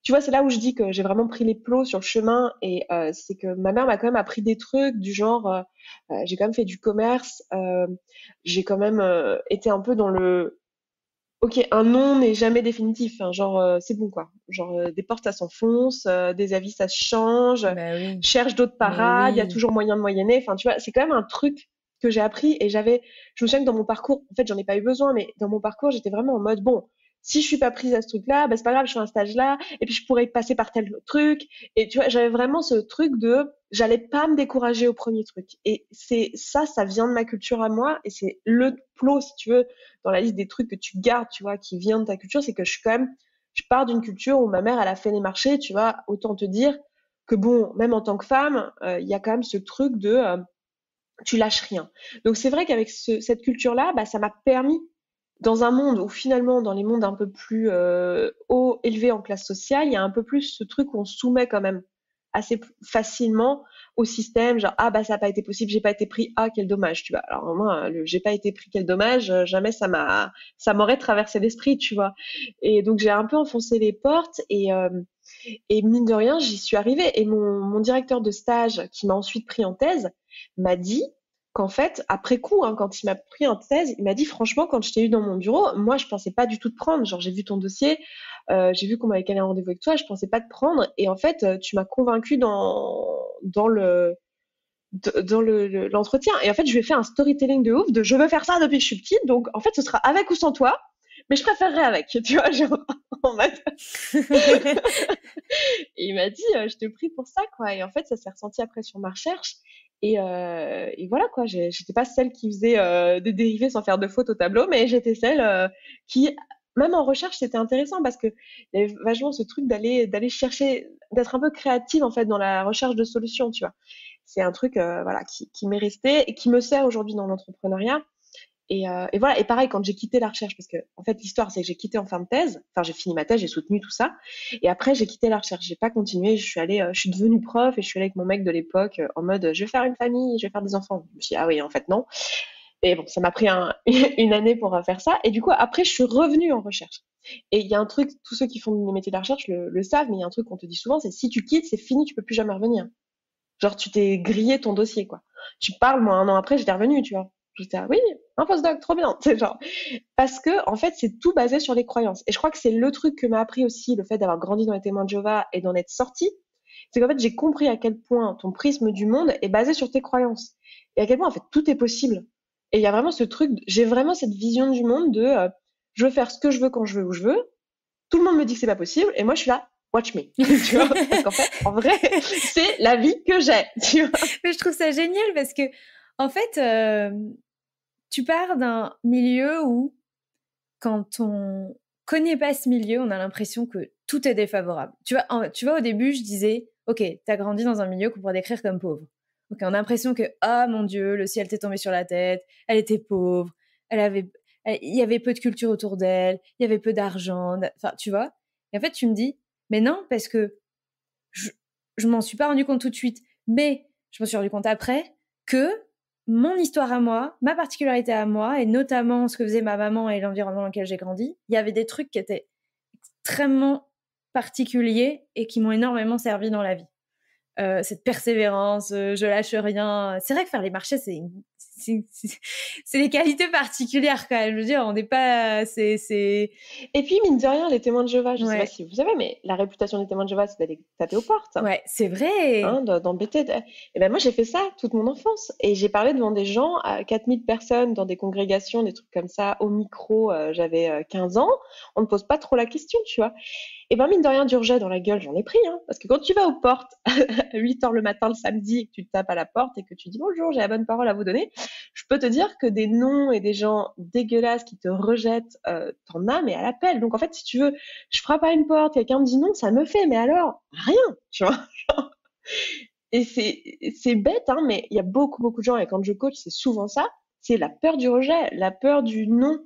tu vois, c'est là où je dis que j'ai vraiment pris les plots sur le chemin. Et c'est que ma mère m'a quand même appris des trucs du genre, j'ai quand même fait du commerce, j'ai quand même été un peu dans le ok, un non n'est jamais définitif. Hein, genre, c'est bon quoi. Genre, des portes ça s'enfonce, des avis ça se change. Bah oui. Cherche d'autres parades. Il y a toujours moyen de moyenner. Enfin, tu vois, c'est quand même un truc que j'ai appris et je me souviens que dans mon parcours, en fait, j'en ai pas eu besoin, mais dans mon parcours, j'étais vraiment en mode bon. Si je suis pas prise à ce truc-là, bah c'est pas grave, je fais un stage là, et puis je pourrais passer par tel truc. Et tu vois, j'avais vraiment ce truc de, j'allais pas me décourager au premier truc. Et ça vient de ma culture à moi, et c'est le plot, si tu veux, dans la liste des trucs que tu gardes, tu vois, qui vient de ta culture, c'est que je pars d'une culture où ma mère, elle a fait les marchés, tu vois, autant te dire que bon, même en tant que femme, il y a quand même ce truc de, tu lâches rien. Donc c'est vrai qu'avec cette culture-là, bah, ça m'a permis, dans un monde où finalement, dans les mondes un peu plus haut, élevés en classe sociale, il y a un peu plus ce truc où on se soumet quand même assez facilement au système, genre ah bah ça n'a pas été possible, j'ai pas été pris, ah quel dommage, tu vois. Alors moi, le j'ai pas été pris, quel dommage, jamais ça m'aurait traversé l'esprit, tu vois. Et donc j'ai un peu enfoncé les portes et mine de rien, j'y suis arrivée. Et mon directeur de stage, qui m'a ensuite pris en thèse, m'a dit qu'en fait, après coup, hein, quand il m'a pris en thèse, il m'a dit franchement, quand je t'ai eu dans mon bureau, moi, je pensais pas du tout te prendre. Genre, j'ai vu ton dossier, j'ai vu qu'on m'avait calé un rendez-vous avec toi, je pensais pas te prendre. Et en fait, tu m'as convaincue dans l'entretien. Et en fait, je lui ai fait un storytelling de ouf de je veux faire ça depuis que je suis petite. Donc, en fait, ce sera avec ou sans toi. Mais je préférerais avec, tu vois, genre, en mode. Et il m'a dit, je te prie pour ça, quoi. Et en fait, ça s'est ressenti après sur ma recherche. Et voilà, quoi. J'étais pas celle qui faisait des dérivés sans faire de fautes au tableau, mais j'étais celle qui, même en recherche, c'était intéressant parce que il y avait vachement ce truc d'aller chercher, d'être un peu créative, en fait, dans la recherche de solutions, tu vois. C'est un truc, voilà, qui m'est resté et qui me sert aujourd'hui dans l'entrepreneuriat. Et voilà. Et pareil, quand j'ai quitté la recherche, parce que en fait l'histoire c'est que j'ai quitté en fin de thèse. Enfin, j'ai fini ma thèse, j'ai soutenu tout ça. Et après j'ai quitté la recherche, j'ai pas continué. Je suis devenue prof et je suis allée avec mon mec de l'époque en mode je vais faire une famille, je vais faire des enfants. Je me suis dit, ah oui, en fait non. Et bon, ça m'a pris une année pour faire ça. Et du coup après je suis revenue en recherche. Et il y a un truc, tous ceux qui font les métiers de la recherche le savent, mais il y a un truc qu'on te dit souvent, c'est si tu quittes, c'est fini, tu peux plus jamais revenir. Genre tu t'es grillé ton dossier quoi. Tu parles, moi un an après j'étais revenue, tu vois. J'étais oui, un postdoc, trop bien. C'est genre parce que en fait c'est tout basé sur les croyances. Et je crois que c'est le truc que m'a appris aussi le fait d'avoir grandi dans les témoins de Jéhovah et d'en être sorti, c'est qu'en fait j'ai compris à quel point ton prisme du monde est basé sur tes croyances et à quel point en fait tout est possible. Et il y a vraiment ce truc, j'ai vraiment cette vision du monde de je veux faire ce que je veux quand je veux où je veux. Tout le monde me dit que c'est pas possible et moi je suis là. Watch me, tu vois, parce qu'en fait, en vrai, c'est la vie que j'ai, tu vois. Mais je trouve ça génial parce que, en fait, tu pars d'un milieu où, quand on connaît pas ce milieu, on a l'impression que tout est défavorable. Tu vois, au début, je disais, ok, t'as grandi dans un milieu qu'on pourrait décrire comme pauvre. Ok, on a l'impression que, ah mon Dieu, le ciel t'est tombé sur la tête, elle était pauvre, il y avait peu de culture autour d'elle, il y avait peu d'argent, enfin, tu vois. Et en fait, tu me dis, mais non, parce que je m'en suis pas rendu compte tout de suite, mais je me suis rendu compte après que mon histoire à moi, ma particularité à moi, et notamment ce que faisait ma maman et l'environnement dans lequel j'ai grandi, il y avait des trucs qui étaient extrêmement particuliers et qui m'ont énormément servi dans la vie. Cette persévérance, je lâche rien. C'est vrai que faire les marchés, c'est des qualités particulières quand même. Je veux dire, on n'est pas, Et puis, mine de rien, les témoins de Jéhovah, je sais pas ouais, si vous savez, mais la réputation des témoins de Jéhovah, c'est d'aller taper aux portes. ouais, c'est vrai. Hein, d'embêter. Et ben moi, j'ai fait ça toute mon enfance. Et j'ai parlé devant des gens, à 4000 personnes, dans des congrégations, des trucs comme ça, au micro, j'avais 15 ans. On ne pose pas trop la question, tu vois. Et ben, mine de rien, du rejet dans la gueule, j'en ai pris, hein. Parce que quand tu vas aux portes à 8 heures le matin, le samedi, et que tu te tapes à la porte et que tu dis bonjour, j'ai la bonne parole à vous donner, je peux te dire que des noms et des gens dégueulasses qui te rejettent, t'en as, mais à l'appel. Donc, en fait, si tu veux, je frappe à une porte, quelqu'un me dit non, ça me fait, mais alors, rien, tu vois. Et c'est bête, hein, mais il y a beaucoup, beaucoup de gens, et quand je coach, c'est souvent ça, c'est la peur du rejet, la peur du non.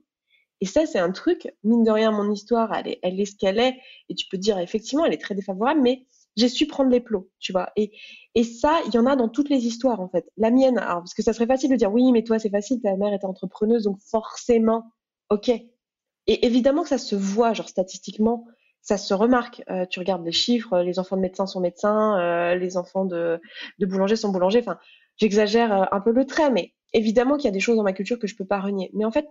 Et ça, c'est un truc, mine de rien, mon histoire, elle est ce qu'elle est, et tu peux te dire, effectivement, elle est très défavorable, mais j'ai su prendre les plots, tu vois. Et ça, il y en a dans toutes les histoires, en fait. La mienne, alors, parce que ça serait facile de dire, oui, mais toi, c'est facile, ta mère était entrepreneuse, donc forcément, ok. Et évidemment que ça se voit, genre statistiquement, ça se remarque. Tu regardes les chiffres, les enfants de médecins sont médecins, les enfants de boulangers sont boulangers. Enfin, j'exagère un peu le trait, mais évidemment qu'il y a des choses dans ma culture que je peux pas renier. Mais en fait,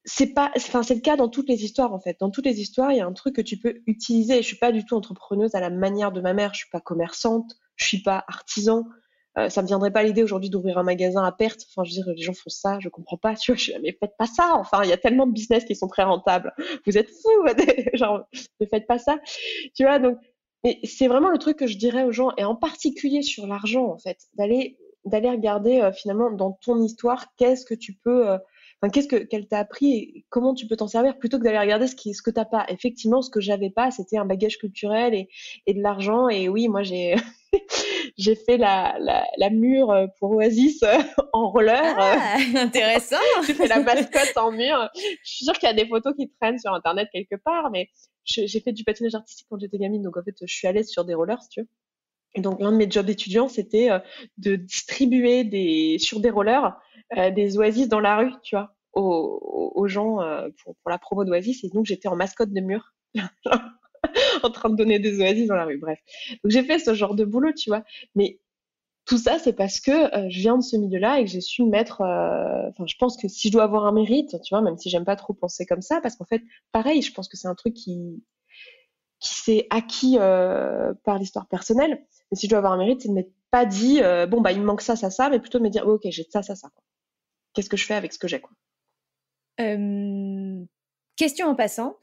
c'est pas, enfin, c'est le cas dans toutes les histoires, en fait. Dans toutes les histoires, il y a un truc que tu peux utiliser. Je suis pas du tout entrepreneuse à la manière de ma mère. Je suis pas commerçante. Je suis pas artisan. Ça me viendrait pas l'idée aujourd'hui d'ouvrir un magasin à perte. Enfin, je veux dire, les gens font ça, je comprends pas. Tu vois, je suis là, mais faites pas ça. Enfin, il y a tellement de business qui sont très rentables. Vous êtes fous, genre, ne faites pas ça. Tu vois, donc, mais c'est vraiment le truc que je dirais aux gens, et en particulier sur l'argent, en fait, d'aller regarder finalement dans ton histoire, qu'est-ce que tu peux enfin, qu'elle t'a appris et comment tu peux t'en servir, plutôt que d'aller regarder ce que t'as pas. Effectivement, ce que j'avais pas, c'était un bagage culturel et de l'argent. Et oui, moi, j'ai j'ai fait la mur pour Oasis en roller. Ah, intéressant. J'ai fait la mascotte en mur. Je suis sûre qu'il y a des photos qui traînent sur Internet quelque part, mais j'ai fait du patinage artistique quand j'étais gamine, donc en fait, je suis à l'aise sur des rollers, si tu veux. Et donc, l'un de mes jobs d'étudiant, c'était de distribuer sur des rollers des Oasis dans la rue, tu vois, aux gens pour la promo d'Oasis. Et donc, j'étais en mascotte de mur, en train de donner des Oasis dans la rue. Bref. Donc, j'ai fait ce genre de boulot, tu vois. Mais tout ça, c'est parce que je viens de ce milieu-là et que j'ai su me mettre. Enfin, je pense que si je dois avoir un mérite, tu vois, même si j'aime pas trop penser comme ça, parce qu'en fait, pareil, je pense que c'est un truc qui s'est acquis par l'histoire personnelle. Mais si je dois avoir un mérite, c'est de ne m'être pas dit bon bah il me manque ça, mais plutôt de me dire oh, ok, j'ai ça. Quoi. Qu'est-ce que je fais avec ce que j'ai, quoi. Question en passant,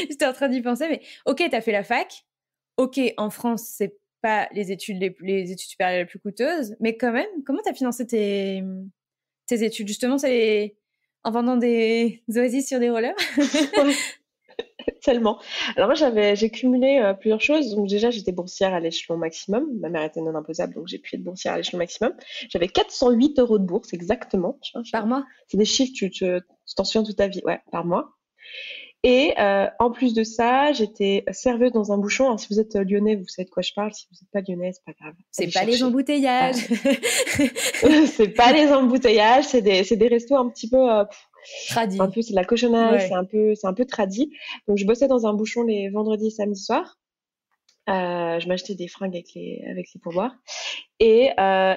j'étais en train d'y penser, mais ok, t'as fait la fac, ok, en France, c'est pas les études supérieures les plus coûteuses, mais quand même, comment t'as financé tes études? Justement, c'est en vendant des oasis sur des rollers? Tellement. Alors moi j'ai cumulé plusieurs choses. Donc déjà j'étais boursière à l'échelon maximum. Ma mère était non imposable, donc j'ai pu être boursière à l'échelon maximum. J'avais 408 euros de bourse exactement. Par mois? C'est des chiffres, tu t'en souviens toute ta vie, ouais, par mois. Et en plus de ça, j'étais serveuse dans un bouchon. Alors si vous êtes lyonnais, vous savez de quoi je parle. Si vous n'êtes pas lyonnais, c'est pas grave. C'est Allez pas les chercher. embouteillages. C'est pas les embouteillages, c'est des restos un petit peu Tradis. un peu c'est de la cochonnerie, Ouais. c'est un peu tradi. Donc je bossais dans un bouchon les vendredis et samedis soirs. Je m'achetais des fringues avec les pourboires et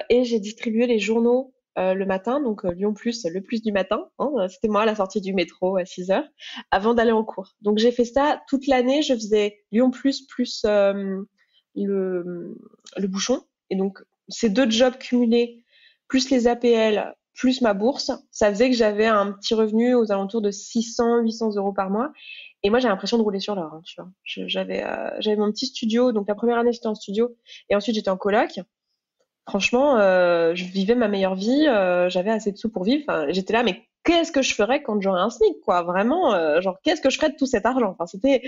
j'ai distribué les journaux le matin, donc Lyon Plus, le plus du matin, hein, c'était moi à la sortie du métro à 6 heures, avant d'aller en cours. Donc j'ai fait ça toute l'année, je faisais Lyon Plus le bouchon. Et donc ces deux jobs cumulés, plus les APL, plus ma bourse, ça faisait que j'avais un petit revenu aux alentours de 600-800 euros par mois. Et moi, j'ai l'impression de rouler sur l'or, hein, tu vois. J'avais mon petit studio. Donc, la première année, j'étais en studio. Et ensuite, j'étais en coloc. Franchement, je vivais ma meilleure vie, j'avais assez de sous pour vivre. Enfin, j'étais là, mais qu'est-ce que je ferais quand j'aurais un SMIC, quoi? Vraiment, genre, qu'est-ce que je ferais de tout cet argent? Enfin, c'était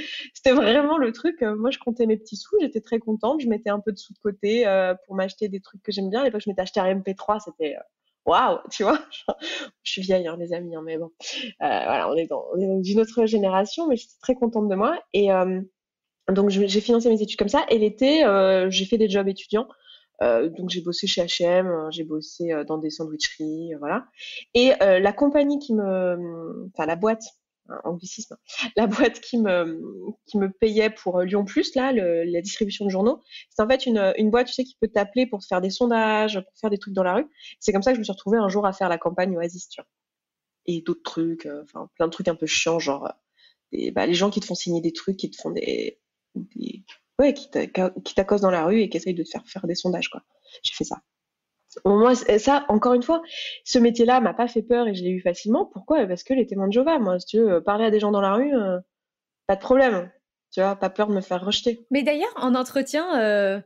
vraiment le truc. Moi, je comptais mes petits sous, j'étais très contente. Je mettais un peu de sous de côté pour m'acheter des trucs que j'aime bien. À l'époque, je m'étais acheté un MP3, c'était waouh, tu vois? Genre, je suis vieille, hein, les amis, hein, mais bon. Voilà, on est dans d'une autre génération, mais j'étais très contente de moi. Et donc, j'ai financé mes études comme ça. Et l'été, j'ai fait des jobs étudiants. Donc j'ai bossé chez H&M, j'ai bossé dans des sandwicheries, voilà. Et la compagnie enfin la boîte, hein, anglicisme, la boîte qui me payait pour Lyon Plus, là, la distribution de journaux, c'est en fait une boîte, tu sais, qui peut t'appeler pour te faire des sondages, pour faire des trucs dans la rue. C'est comme ça que je me suis retrouvée un jour à faire la campagne Oasis, tu vois. Et d'autres trucs, enfin plein de trucs un peu chiants, genre les gens qui te font signer des trucs, qui te font ouais, qui t'accostent dans la rue et qui essayent de te faire des sondages, quoi. J'ai fait ça. Bon, moi, ça, encore une fois, ce métier-là m'a pas fait peur et je l'ai eu facilement. Pourquoi? Parce que les témoins de Jéhovah, moi, si tu veux, parler à des gens dans la rue, pas de problème. Tu vois, pas peur de me faire rejeter. Mais d'ailleurs, en entretien,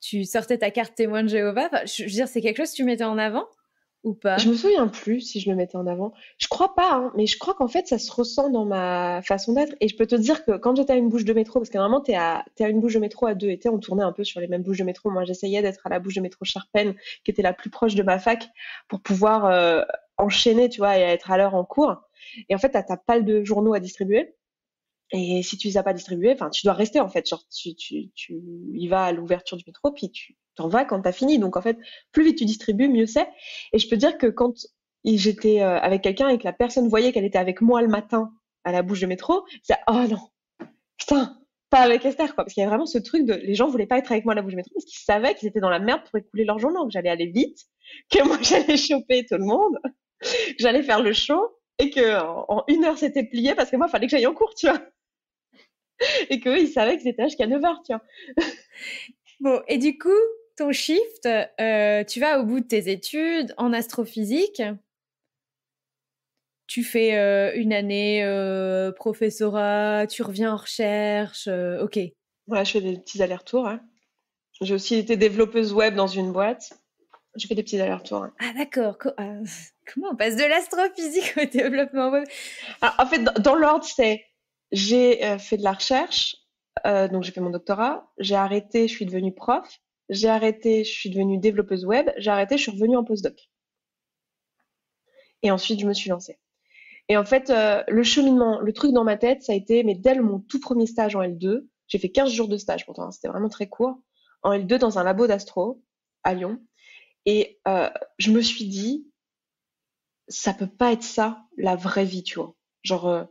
tu sortais ta carte témoin de Jéhovah. Enfin, je veux dire, c'est quelque chose que tu mettais en avant ou Je pas? me souviens plus si je le mettais en avant. Je crois pas, hein, mais je crois qu'en fait, ça se ressent dans ma façon d'être. Et je peux te dire que quand j'étais à une bouche de métro, parce que normalement, t'es à une bouche de métro à deux, et on tournait un peu sur les mêmes bouches de métro. Moi, j'essayais d'être à la bouche de métro Charpennes, qui était la plus proche de ma fac, pour pouvoir enchaîner, tu vois, et être à l'heure en cours. Et en fait, t'as ta palle de journaux à distribuer. Et si tu les as pas distribués, enfin, tu dois rester en fait. Genre, tu y vas à l'ouverture du métro, puis tu t'en vas quand t'as fini. Donc en fait, plus vite tu distribues, mieux c'est. Et je peux dire que quand j'étais avec quelqu'un et que la personne voyait qu'elle était avec moi le matin à la bouche de métro, c'est oh non, putain, pas avec Esther quoi. Parce qu'il y a vraiment ce truc de les gens voulaient pas être avec moi à la bouche de métro parce qu'ils savaient qu'ils étaient dans la merde pour écouler leur journaux, que j'allais aller vite, que moi j'allais choper tout le monde, que j'allais faire le show et que en 1 heure c'était plié parce que moi fallait que j'aille en cours, tu vois. Et qu'eux, ils savaient que c'était jusqu'à 9 heures, tu vois. Bon, et du coup, ton shift, tu vas au bout de tes études en astrophysique. Tu fais une année professorat, tu reviens en recherche, ok. Ouais, je fais des petits allers-retours. Hein. J'ai aussi été développeuse web dans une boîte. Je fais des petits allers-retours. Hein. Ah d'accord, comment on passe de l'astrophysique au développement web? Alors, en fait, dans l'ordre, c'est j'ai fait de la recherche, donc j'ai fait mon doctorat. J'ai arrêté, je suis devenue prof. J'ai arrêté, je suis devenue développeuse web. J'ai arrêté, je suis revenue en postdoc. Et ensuite, je me suis lancée. Et en fait, le cheminement, le truc dans ma tête, ça a été, mais dès mon tout premier stage en L2, j'ai fait 15 jours de stage pourtant, hein, c'était vraiment très court, en L2 dans un labo d'astro à Lyon. Et je me suis dit, ça peut pas être ça, la vraie vie, tu vois. Genre,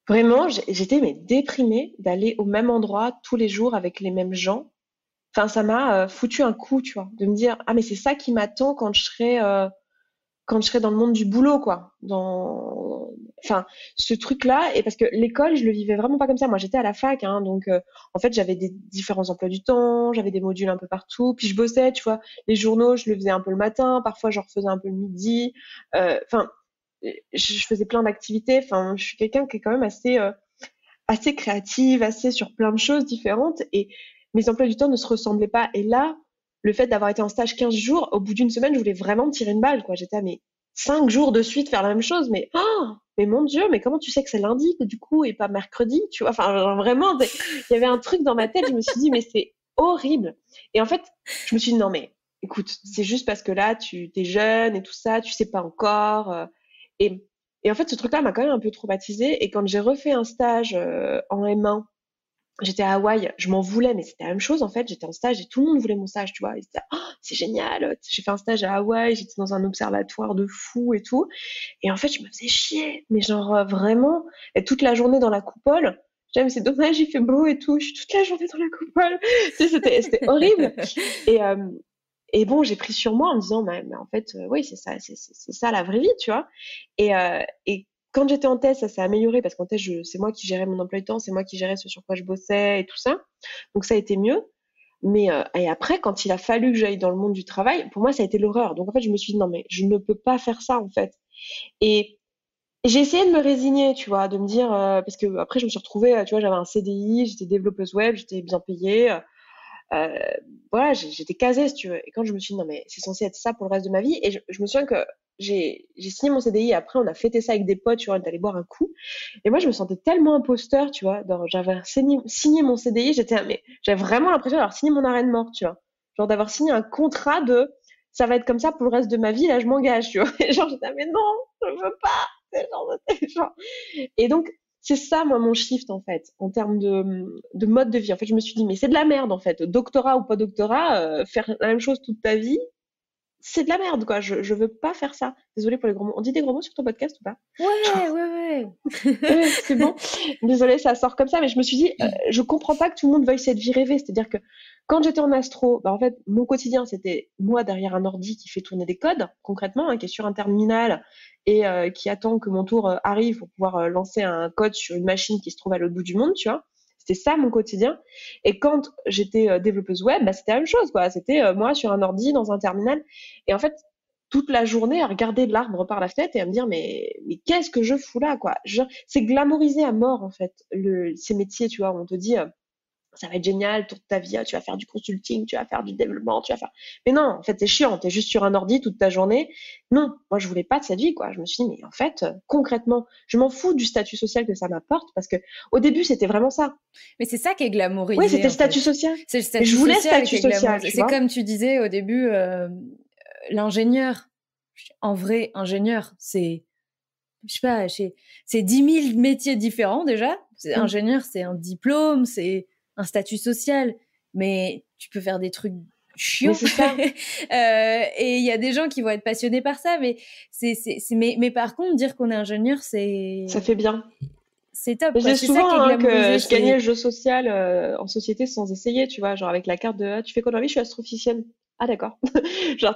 vraiment, j'étais mais déprimée d'aller au même endroit tous les jours avec les mêmes gens. Enfin, ça m'a foutu un coup, tu vois, de me dire, ah mais c'est ça qui m'attend quand je serai dans le monde du boulot, quoi. Enfin, ce truc-là, et parce que l'école, je le vivais vraiment pas comme ça. Moi, j'étais à la fac, hein, donc en fait, j'avais des différents emplois du temps, j'avais des modules un peu partout, puis je bossais, tu vois. Les journaux, je le faisais un peu le matin, parfois, je refaisais un peu le midi. Enfin, je faisais plein d'activités. Enfin, je suis quelqu'un qui est quand même assez créative, assez sur plein de choses différentes, et mes emplois du temps ne se ressemblaient pas. Et là, le fait d'avoir été en stage 15 jours, au bout d'une semaine, je voulais vraiment me tirer une balle, quoi. J'étais à mes 5 jours de suite faire la même chose, mais mon Dieu, mais comment tu sais que c'est lundi, du coup, et pas mercredi, tu vois? Enfin, genre, vraiment, il y avait un truc dans ma tête, je me suis dit, mais c'est horrible. Et en fait, je me suis dit, non, mais écoute, c'est juste parce que là, tu t'es jeune et tout ça, tu sais pas encore. Et, et en fait, ce truc-là m'a quand même un peu traumatisée. Et quand j'ai refait un stage en M1, j'étais à Hawaï, je m'en voulais, mais c'était la même chose en fait. J'étais en stage et tout le monde voulait mon stage, tu vois. Ils disaient, oh, c'est génial, j'ai fait un stage à Hawaï, j'étais dans un observatoire de fou et tout. Et en fait, je me faisais chier, mais genre vraiment, être toute la journée dans la coupole. Je disais, mais c'est dommage, il fait beau et tout, je suis toute la journée dans la coupole. Tu sais, c'était horrible. Et, euh, et bon, j'ai pris sur moi en me disant, mais en fait, oui, c'est ça, c'est ça la vraie vie, tu vois. Et quand j'étais en thèse, ça s'est amélioré parce qu'en thèse, c'est moi qui gérais mon emploi du temps, c'est moi qui gérais ce sur quoi je bossais et tout ça. Donc ça a été mieux. Mais et après, quand il a fallu que j'aille dans le monde du travail, pour moi, ça a été l'horreur. Donc en fait, je me suis dit, non, mais je ne peux pas faire ça, en fait. Et j'ai essayé de me résigner, tu vois, de me dire, parce que après, je me suis retrouvée, tu vois, j'avais un CDI, j'étais développeuse web, j'étais bien payée. euh, voilà, j'étais casée, si tu veux. Et quand je me suis dit, non, mais c'est censé être ça pour le reste de ma vie. Et je me souviens que j'ai signé mon CDI. Après, on a fêté ça avec des potes, tu vois, d'aller boire un coup. Et moi, je me sentais tellement imposteur, tu vois. J'avais signé mon CDI, mais j'avais vraiment l'impression d'avoir signé mon arrêt de mort, tu vois. Genre d'avoir signé un contrat de ça va être comme ça pour le reste de ma vie, là, je m'engage, tu vois. Et genre, j'étais, mais non, je veux pas. Genre. Et donc, c'est ça, moi, mon shift, en fait, en termes de mode de vie. En fait, je me suis dit, mais c'est de la merde, en fait. Doctorat ou pas doctorat, faire la même chose toute ta vie, c'est de la merde, quoi. Je veux pas faire ça. Désolée pour les gros mots. On dit des gros mots sur ton podcast ou pas? Ouais. C'est bon. Désolée, ça sort comme ça, mais je me suis dit, je comprends pas que tout le monde veuille cette vie rêvée. C'est-à-dire que quand j'étais en astro, bah, en fait, mon quotidien, c'était moi derrière un ordi qui fait tourner des codes, concrètement, hein, qui est sur un terminal et qui attend que mon tour arrive pour pouvoir lancer un code sur une machine qui se trouve à l'autre bout du monde, tu vois. C'était ça mon quotidien. Et quand j'étais développeuse web, bah, c'était la même chose, quoi. C'était moi sur un ordi dans un terminal. Et en fait, toute la journée à regarder l'arbre par la fenêtre et à me dire mais qu'est-ce que je fous là, quoi. C'est glamouriser à mort, en fait, ces métiers, tu vois, où on te dit ça va être génial toute ta vie, tu vas faire du consulting, tu vas faire du développement, tu vas faire. Mais non, en fait, c'est chiant, t'es juste sur un ordi toute ta journée. Non, moi, je voulais pas de cette vie, quoi. Je me suis dit, mais en fait, concrètement, je m'en fous du statut social que ça m'apporte parce que au début, c'était vraiment ça. Mais c'est ça qui est Oui, glamourisé, c'était en fait. statut social. C'est le Et je statut voulais social qui statut est social, glamourisé. tu C'est vois. comme tu disais au début, l'ingénieur. En vrai, ingénieur, je sais pas, c'est 10 000 métiers différents déjà. Mm. Ingénieur, c'est un diplôme, c'est un statut social, mais tu peux faire des trucs Mais chiants. c'est ça. Et il y a des gens qui vont être passionnés par ça, mais mais par contre, dire qu'on est ingénieur, Ça fait bien. c'est top, Je quoi. dis C'est ça souvent qui est hein, que glamourisé, je gagnais le jeu social en société sans essayer, tu vois, genre avec la carte de tu fais quoi dans la vie? Je suis astrophysicienne. Ah d'accord. Genre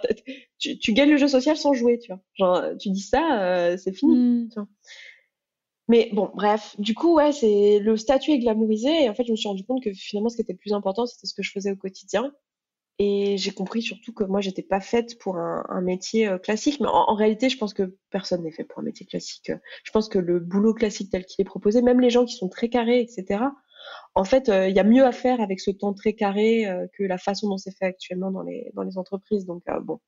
tu gagnes le jeu social sans jouer, tu vois. Genre tu dis ça, c'est fini. Hmm. Tu vois. Mais bon, bref, du coup, ouais, c'est le statut est glamourisé et en fait, je me suis rendu compte que finalement, ce qui était le plus important, c'était ce que je faisais au quotidien. Et j'ai compris surtout que moi, j'étais pas faite pour un métier classique. Mais en réalité, je pense que personne n'est fait pour un métier classique. Je pense que le boulot classique tel qu'il est proposé, même les gens qui sont très carrés, etc., en fait, il y a mieux à faire avec ce temps très carré que la façon dont c'est fait actuellement dans les entreprises. Donc, bon,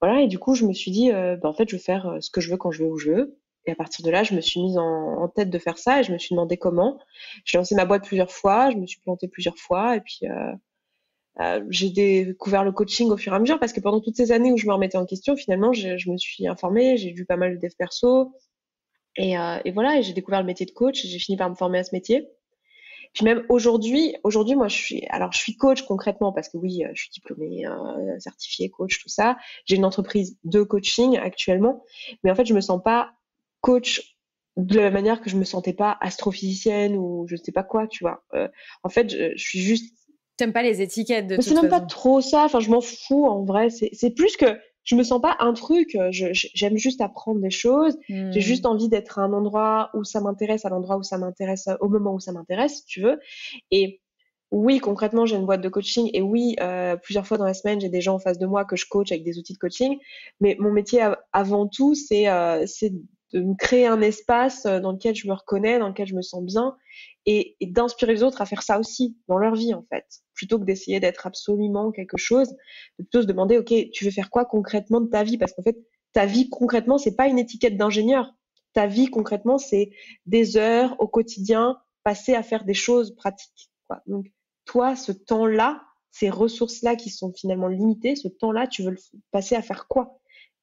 voilà. Et du coup, je me suis dit, bah, en fait, je veux faire ce que je veux quand je veux, où je veux. Et à partir de là, je me suis mise en tête de faire ça et je me suis demandé comment. J'ai lancé ma boîte plusieurs fois, je me suis plantée plusieurs fois et puis j'ai découvert le coaching au fur et à mesure parce que pendant toutes ces années où je me remettais en question, finalement, je me suis informée, j'ai vu pas mal de dev perso et voilà, et j'ai découvert le métier de coach et j'ai fini par me former à ce métier. Puis même aujourd'hui, moi, je suis coach concrètement parce que oui, je suis diplômée, certifiée coach, tout ça. J'ai une entreprise de coaching actuellement, mais en fait, je me sens pas coach de la même manière que je me sentais pas astrophysicienne ou je sais pas quoi, tu vois. En fait, je suis juste T'aimes pas les étiquettes de mais c'est toute même pas façon. trop ça. Enfin, je m'en fous en vrai. C'est plus que je me sens pas un truc. J'aime juste apprendre des choses. J'ai juste Hmm. envie d'être à un endroit où ça m'intéresse, à l'endroit où ça m'intéresse, au moment où ça m'intéresse, si tu veux. Et oui, concrètement, j'ai une boîte de coaching. Et oui, plusieurs fois dans la semaine, j'ai des gens en face de moi que je coach avec des outils de coaching. Mais mon métier, avant tout, c'est de me créer un espace dans lequel je me reconnais, dans lequel je me sens bien et d'inspirer les autres à faire ça aussi dans leur vie, en fait. Plutôt que d'essayer d'être absolument quelque chose, de plutôt se demander, OK, tu veux faire quoi concrètement de ta vie? Parce qu'en fait, ta vie concrètement, c'est pas une étiquette d'ingénieur. Ta vie concrètement, c'est des heures au quotidien passées à faire des choses pratiques, quoi. Donc, toi, ce temps-là, ces ressources-là qui sont finalement limitées, ce temps-là, tu veux le passer à faire quoi?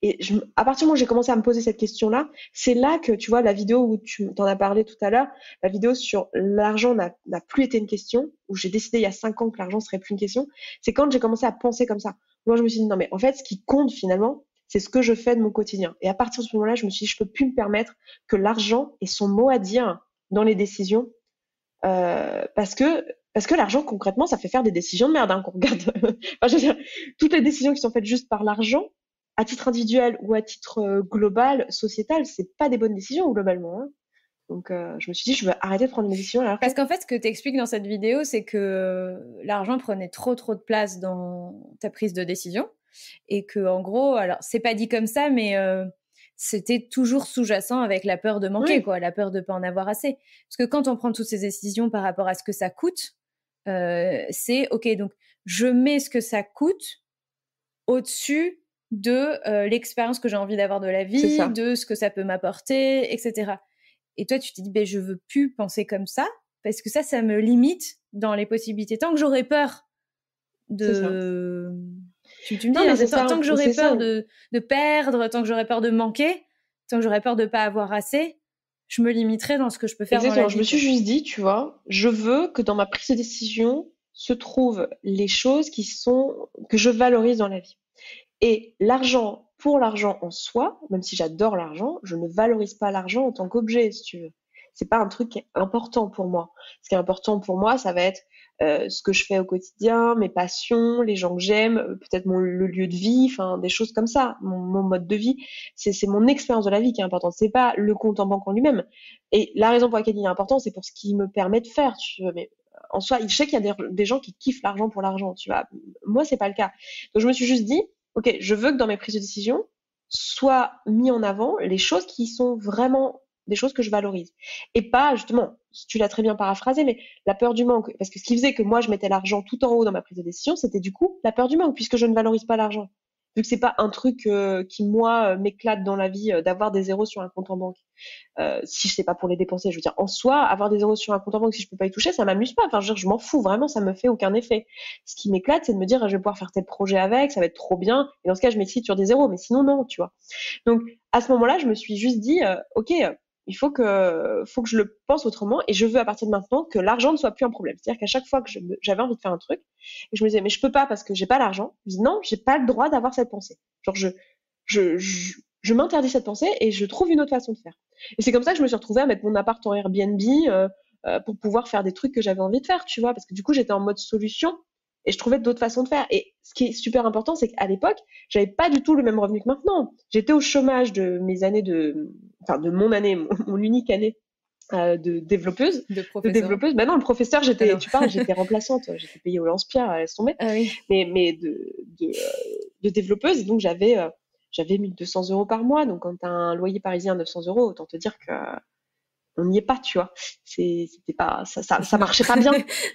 Et à partir du moment où j'ai commencé à me poser cette question-là, c'est là que, tu vois, la vidéo où tu t'en as parlé tout à l'heure, la vidéo sur l'argent n'a plus été une question, où j'ai décidé il y a 5 ans que l'argent serait plus une question, c'est quand j'ai commencé à penser comme ça. Moi, je me suis dit, non, mais en fait, ce qui compte finalement, c'est ce que je fais de mon quotidien. Et à partir de ce moment-là, je me suis dit, je peux plus me permettre que l'argent ait son mot à dire dans les décisions, parce que l'argent, concrètement, ça fait faire des décisions de merde, hein, qu'on regarde. Enfin, je veux dire, toutes les décisions qui sont faites juste par l'argent, à titre individuel ou à titre global, sociétal, c'est pas des bonnes décisions globalement, hein. Donc, je me suis dit, je veux arrêter de prendre mes décisions à la Parce con. qu'en fait, ce que tu expliques dans cette vidéo, c'est que l'argent prenait trop de place dans ta prise de décision et que, en gros, alors c'est pas dit comme ça, mais c'était toujours sous-jacent avec la peur de manquer, Oui, quoi, la peur de pas en avoir assez. Parce que quand on prend toutes ces décisions par rapport à ce que ça coûte, c'est ok, donc je mets ce que ça coûte au-dessus de l'expérience que j'ai envie d'avoir de la vie, de ce que ça peut m'apporter, etc. Et toi, tu te dis, ben, je veux plus penser comme ça, parce que ça me limite dans les possibilités. Tant que j'aurais peur de... Tu me non, dis, tant que j'aurais peur de perdre, tant que j'aurais peur de manquer, tant que j'aurais peur de pas avoir assez, je me limiterai dans ce que je peux faire dans la vie. Je me suis juste dit, tu vois, je veux que dans ma prise de décision se trouvent les choses que je valorise dans la vie. Et l'argent, pour l'argent en soi, même si j'adore l'argent, je ne valorise pas l'argent en tant qu'objet, si tu veux. C'est pas un truc qui est important pour moi. Ce qui est important pour moi, ça va être ce que je fais au quotidien, mes passions, les gens que j'aime, peut-être le lieu de vie, enfin des choses comme ça, mon mode de vie. C'est mon expérience de la vie qui est importante. C'est pas le compte en banque en lui-même. Et la raison pour laquelle il est important, c'est pour ce qu'il me permet de faire. Tu vois, mais en soi, je sais qu'il y a des gens qui kiffent l'argent pour l'argent. Tu vois, moi c'est pas le cas. Donc je me suis juste dit, ok, je veux que dans mes prises de décision soient mis en avant les choses qui sont vraiment des choses que je valorise. Et pas, justement, tu l'as très bien paraphrasé, mais la peur du manque. Parce que ce qui faisait que moi, je mettais l'argent tout en haut dans ma prise de décision, c'était du coup la peur du manque, puisque je ne valorise pas l'argent. Vu que c'est pas un truc qui, moi, m'éclate dans la vie d'avoir des zéros sur un compte en banque. Si je sais pas pour les dépenser, je veux dire, en soi, avoir des zéros sur un compte en banque, si je peux pas y toucher, ça m'amuse pas. Enfin, je m'en fous, vraiment, ça me fait aucun effet. Ce qui m'éclate, c'est de me dire, je vais pouvoir faire tel projet avec, ça va être trop bien. Et dans ce cas, je m'excite sur des zéros, mais sinon, non, tu vois. Donc, à ce moment-là, je me suis juste dit, ok, il faut que je le pense autrement et je veux à partir de maintenant que l'argent ne soit plus un problème. C'est-à-dire qu'à chaque fois que j'avais envie de faire un truc, et je me disais, mais je peux pas parce que j'ai pas l'argent. Je me dis, non, j'ai pas le droit d'avoir cette pensée. Genre, je m'interdis cette pensée et je trouve une autre façon de faire. Et c'est comme ça que je me suis retrouvée à mettre mon appart en Airbnb pour pouvoir faire des trucs que j'avais envie de faire, tu vois, parce que du coup, j'étais en mode solution et je trouvais d'autres façons de faire. Et ce qui est super important, c'est qu'à l'époque, j'avais pas du tout le même revenu que maintenant. J'étais au chômage de mes années de mon année, mon unique année de développeuse. De développeuse. Ben non, le professeur, j'étais remplaçante. J'étais payée au lance-pierre, laisse tomber. Ah oui. Mais de développeuse. Et donc, j'avais 1200 euros par mois. Donc, quand tu as un loyer parisien à 900 euros, autant te dire que on n'y est pas, tu vois. C'était pas, ça marchait pas bien.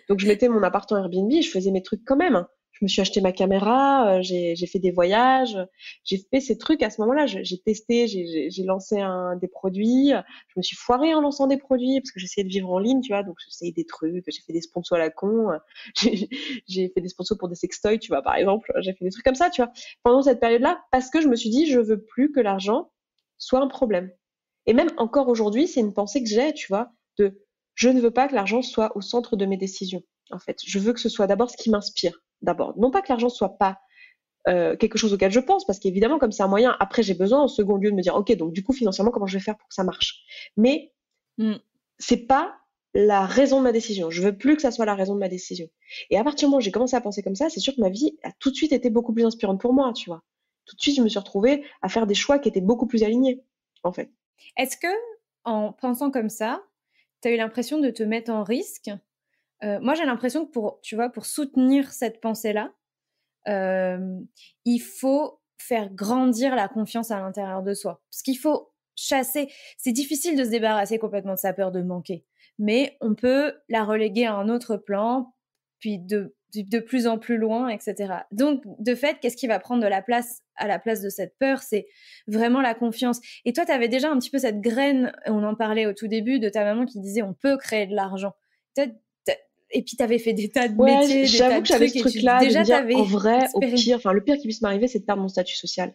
Donc, je mettais mon appart en Airbnb et je faisais mes trucs quand même. Je me suis acheté ma caméra, j'ai fait des voyages, j'ai fait ces trucs à ce moment-là. J'ai testé, j'ai lancé des produits. Je me suis foirée en lançant des produits parce que j'essayais de vivre en ligne, tu vois. Donc, j'essayais des trucs. J'ai fait des sponsors à la con. J'ai fait des sponsors pour des sextoys, tu vois, par exemple. J'ai fait des trucs comme ça, tu vois, pendant cette période-là parce que je me suis dit, je veux plus que l'argent soit un problème. Et même encore aujourd'hui, c'est une pensée que j'ai, tu vois, je ne veux pas que l'argent soit au centre de mes décisions, en fait. Je veux que ce soit d'abord ce qui m'inspire, d'abord. Non pas que l'argent soit pas quelque chose auquel je pense, parce qu'évidemment, comme c'est un moyen, après, j'ai besoin en second lieu de me dire, ok, donc du coup, financièrement, comment je vais faire pour que ça marche? Mais c'est pas la raison de ma décision. Je veux plus que ça soit la raison de ma décision. Et à partir du moment où j'ai commencé à penser comme ça, c'est sûr que ma vie a tout de suite été beaucoup plus inspirante pour moi, tu vois. Tout de suite, je me suis retrouvée à faire des choix qui étaient beaucoup plus alignés, en fait. Est-ce que, en pensant comme ça, tu as eu l'impression de te mettre en risque? Moi, j'ai l'impression que pour soutenir cette pensée-là, il faut faire grandir la confiance à l'intérieur de soi. Parce qu'il faut chasser. C'est difficile de se débarrasser complètement de sa peur de manquer, mais on peut la reléguer à un autre plan, puis de plus en plus loin, etc. Donc, de fait, qu'est-ce qui va prendre de la place à la place de cette peur? C'est vraiment la confiance. Et toi, tu avais déjà un petit peu cette graine, on en parlait au tout début, de ta maman qui disait on peut créer de l'argent. Et puis, tu avais fait des tas de métiers, des tas de trucs. J'avoue que j'avais ce truc-là de me dire, en vrai, au pire, le pire qui puisse m'arriver, c'est de perdre mon statut social.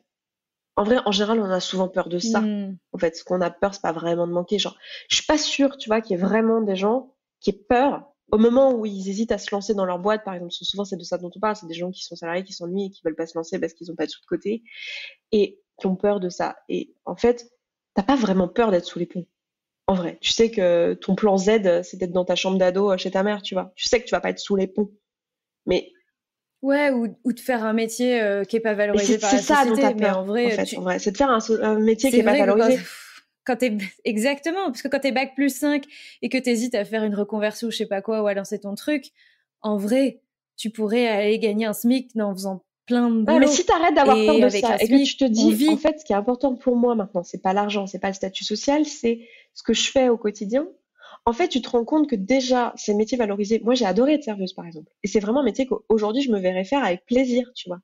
En vrai, en général, on a souvent peur de ça. En fait, ce qu'on a peur, c'est pas vraiment de manquer. Genre, je suis pas sûre, tu vois, qu'il y ait vraiment des gens qui aient peur au moment où ils hésitent à se lancer dans leur boîte, par exemple. Souvent, c'est de ça dont on parle. C'est des gens qui sont salariés, qui s'ennuient et qui veulent pas se lancer parce qu'ils ont pas de sous de côté et qui ont peur de ça. Et en fait, t'as pas vraiment peur d'être sous les ponts. En vrai, tu sais que ton plan Z, c'est d'être dans ta chambre d'ado chez ta mère, tu vois. Tu sais que tu vas pas être sous les ponts. Mais ouais, ou de faire un métier qui est pas valorisé par la société. C'est ça dont t'as peur, mais en vrai, c'est de faire un métier qui est pas valorisé. Exactement, parce que quand t'es bac plus 5 et que t'hésites à faire une reconversion ou je sais pas quoi, ou à lancer ton truc, en vrai, tu pourrais aller gagner un SMIC en faisant plein de boulot. Mais si t'arrêtes d'avoir peur de ça et que tu te dis, en fait, ce qui est important pour moi maintenant, c'est pas l'argent, c'est pas le statut social, c'est ce que je fais au quotidien. en fait, tu te rends compte que déjà, ces métiers valorisés, moi j'ai adoré être serveuse par exemple. Et c'est vraiment un métier qu'aujourd'hui je me verrais faire avec plaisir, tu vois.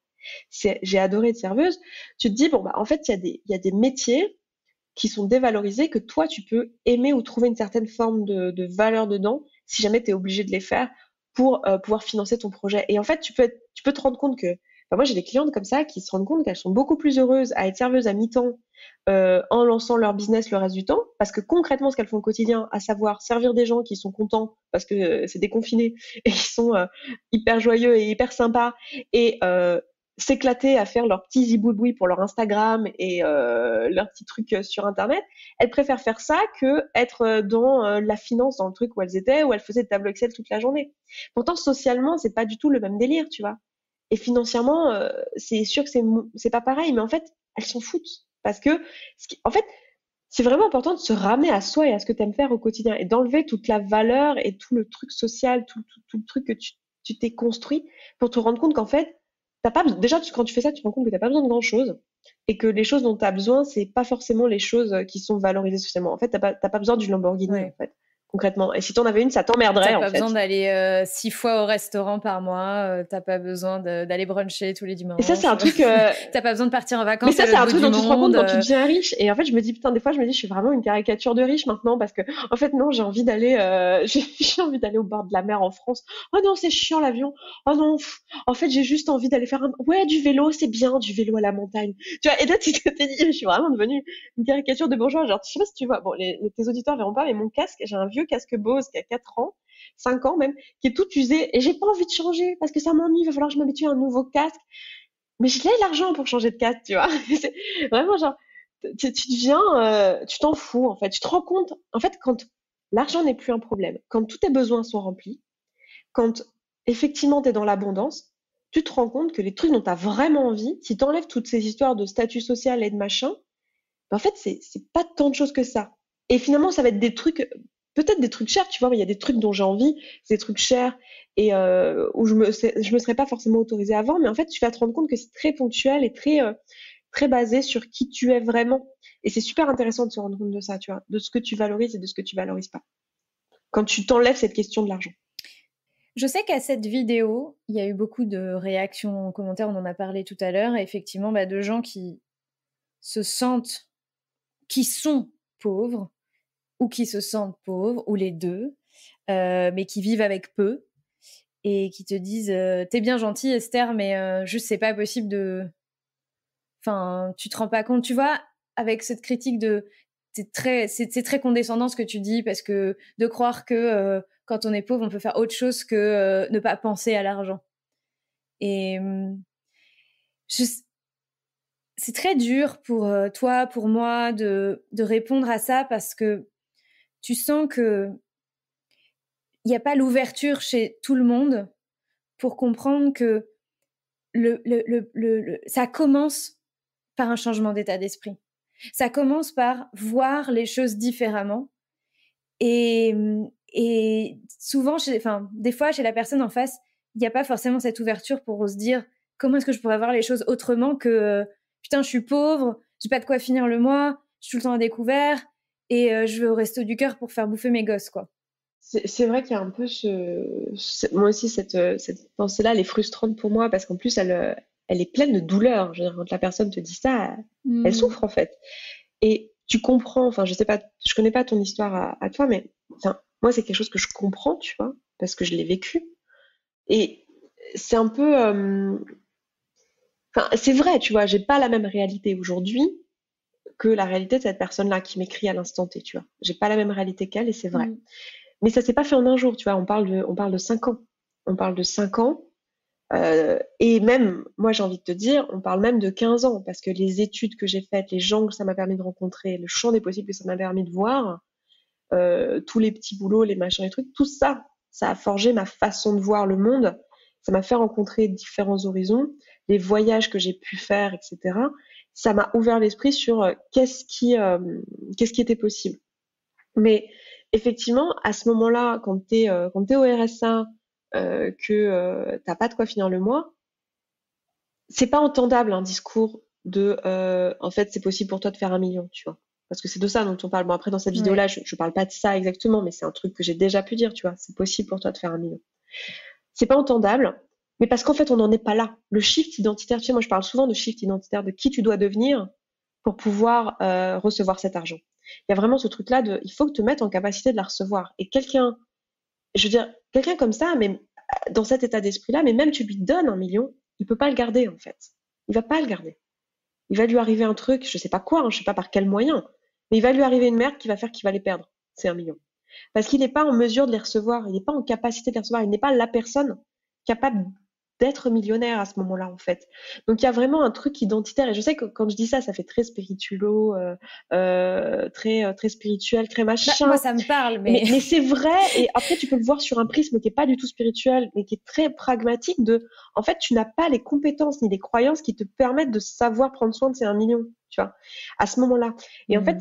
J'ai adoré être serveuse. Tu te dis, bon, bah, en fait, il y a des métiers qui sont dévalorisés que toi, tu peux aimer ou trouver une certaine forme de valeur dedans si jamais tu es obligé de les faire pour pouvoir financer ton projet. Et en fait, tu peux te rendre compte que, enfin, moi, j'ai des clientes comme ça qui se rendent compte qu'elles sont beaucoup plus heureuses à être serveuses à mi-temps en lançant leur business le reste du temps, parce que concrètement, ce qu'elles font au quotidien, à savoir servir des gens qui sont contents parce que c'est déconfiné et qui sont hyper joyeux et hyper sympas et s'éclater à faire leurs petits zibouiboui pour leur Instagram et leurs petits trucs sur Internet, elles préfèrent faire ça que être dans la finance, dans le truc où elles étaient, où elles faisaient des tableaux Excel toute la journée. Pourtant, socialement, c'est pas du tout le même délire, tu vois. Et financièrement, c'est sûr que c'est pas pareil, mais en fait, elles s'en foutent. Parce que, en fait, c'est vraiment important de se ramener à soi et à ce que tu aimes faire au quotidien et d'enlever toute la valeur et tout le truc social, tout le truc que tu t'es construit pour te rendre compte qu'en fait, t'as pas, déjà, quand tu fais ça, tu te rends compte que t'as pas besoin de grand chose et que les choses dont tu as besoin, c'est pas forcément les choses qui sont valorisées socialement. En fait, t'as pas besoin d'une Lamborghini, en fait, concrètement. Et si t'en avais une, ça t'emmerderait, T'as en pas besoin fait. d'aller 6 fois au restaurant par mois, t'as pas besoin d'aller bruncher tous les Et ça, c'est dimanches, un truc, t'as pas besoin de partir en mais vacances ça, à c'est l'autre un bout truc du dont tu te rends compte monde. quand tu deviens riche. Et en fait, je me dis, putain, des fois, je me dis, je suis vraiment une caricature de riche maintenant parce que, en fait, non, j'ai envie d'aller, j'ai envie d'aller au bord de la mer en France. Oh non, c'est chiant l'avion. Oh non, en fait, j'ai juste envie d'aller faire ouais, du vélo, c'est bien, du vélo à la montagne. Tu vois, et là, tu t'es dit, je suis vraiment devenue une caricature de bourgeois. Genre, je sais pas si tu vois, bon, tes auditeurs verront pas, mais mon casque, j'ai un vieux casque Bose qui a 4 ans, 5 ans même, qui est tout usé et j'ai pas envie de changer parce que ça m'ennuie, il va falloir que je m'habitue à un nouveau casque. Mais j'ai l'argent pour changer de casque, tu vois. C'est vraiment genre, tu deviens, tu t'en fous en fait. Tu te rends compte, en fait, quand l'argent n'est plus un problème, quand tous tes besoins sont remplis, quand effectivement tu es dans l'abondance, tu te rends compte que les trucs dont tu as vraiment envie, si tu enlèves toutes ces histoires de statut social et de machin, ben, en fait, c'est pas tant de choses que ça. Et finalement, ça va être des trucs, peut-être des trucs chers, tu vois, mais il y a des trucs dont j'ai envie, c'est des trucs chers et où je me serais pas forcément autorisée avant, mais en fait, tu vas te rendre compte que c'est très ponctuel et très basé sur qui tu es vraiment. Et c'est super intéressant de se rendre compte de ça, tu vois, de ce que tu valorises et de ce que tu valorises pas. Quand tu t'enlèves cette question de l'argent. Je sais qu'à cette vidéo, il y a eu beaucoup de réactions en commentaire, on en a parlé tout à l'heure, et effectivement, de gens qui se sentent, qui sont pauvres, ou qui se sentent pauvres, ou les deux, mais qui vivent avec peu, et qui te disent t'es bien gentille Esther, mais juste c'est pas possible de... Enfin, tu te rends pas compte, tu vois, avec cette critique de... C'est très condescendant ce que tu dis, parce que de croire que quand on est pauvre, on peut faire autre chose que ne pas penser à l'argent. Et je, c'est très dur pour toi, pour moi, de répondre à ça, parce que tu sens que il n'y a pas l'ouverture chez tout le monde pour comprendre que ça commence par un changement d'état d'esprit. Ça commence par voir les choses différemment. Et, et souvent, des fois, chez la personne en face, il n'y a pas forcément cette ouverture pour se dire comment est-ce que je pourrais voir les choses autrement que putain, je suis pauvre, j'ai pas de quoi finir le mois, je suis tout le temps à découvert et je vais au resto du cœur pour faire bouffer mes gosses, quoi. C'est vrai qu'il y a un peu moi aussi, cette pensée-là, elle est frustrante pour moi parce qu'en plus, elle est pleine de douleur. Je veux dire, quand la personne te dit ça, elle souffre en fait. Et tu comprends, enfin, je sais pas, je connais pas ton histoire à toi, mais enfin, moi, c'est quelque chose que je comprends, tu vois, parce que je l'ai vécu. Et c'est un peu, enfin, c'est vrai, tu vois, j'ai pas la même réalité aujourd'hui que la réalité de cette personne-là qui m'écrit à l'instant T, tu vois. J'ai pas la même réalité qu'elle et c'est vrai. Mais ça s'est pas fait en un jour, tu vois. On parle de 5 ans. On parle de 5 ans. Et même, moi, j'ai envie de te dire, on parle même de 15 ans parce que les études que j'ai faites, les gens que ça m'a permis de rencontrer, le champ des possibles que ça m'a permis de voir, tous les petits boulots, les machins, les trucs, tout ça, ça a forgé ma façon de voir le monde. Ça m'a fait rencontrer différents horizons, les voyages que j'ai pu faire, etc. Ça m'a ouvert l'esprit sur qu'est-ce qui était possible. Mais effectivement, à ce moment-là, quand t'es au RSA, que t'as pas de quoi finir le mois, c'est pas entendable un discours de en fait c'est possible pour toi de faire 1 million, tu vois. Parce que c'est de ça dont on parle. Bon, après, dans cette vidéo-là, je parle pas de ça exactement, mais c'est un truc que j'ai déjà pu dire, tu vois. C'est possible pour toi de faire 1 million. C'est pas entendable, mais parce qu'en fait, on n'en est pas là. Le shift identitaire, tu sais, moi, je parle souvent de shift identitaire, de qui tu dois devenir pour pouvoir recevoir cet argent. Il y a vraiment ce truc-là de, il faut que tu te mettes en capacité de la recevoir. Et quelqu'un, je veux dire, quelqu'un comme ça, mais dans cet état d'esprit-là, mais même tu lui donnes 1 million, il peut pas le garder, en fait. Il va pas le garder. Il va lui arriver un truc, je sais pas quoi, hein, je sais pas par quel moyen, mais il va lui arriver une merde qui va faire qu'il va les perdre, ces 1 million. Parce qu'il n'est pas en mesure de les recevoir, il n'est pas en capacité de les recevoir, il n'est pas la personne capable d'être millionnaire à ce moment-là, en fait. Donc il y a vraiment un truc identitaire, et je sais que quand je dis ça, ça fait très spirituelo, très spirituel, très Bah, machin. moi, ça me parle, Mais c'est vrai, et après tu peux le voir sur un prisme qui est pas du tout spirituel, mais qui est très pragmatique de, en fait, tu n'as pas les compétences ni les croyances qui te permettent de savoir prendre soin de ces 1 million, tu vois, à ce moment-là. Et en fait,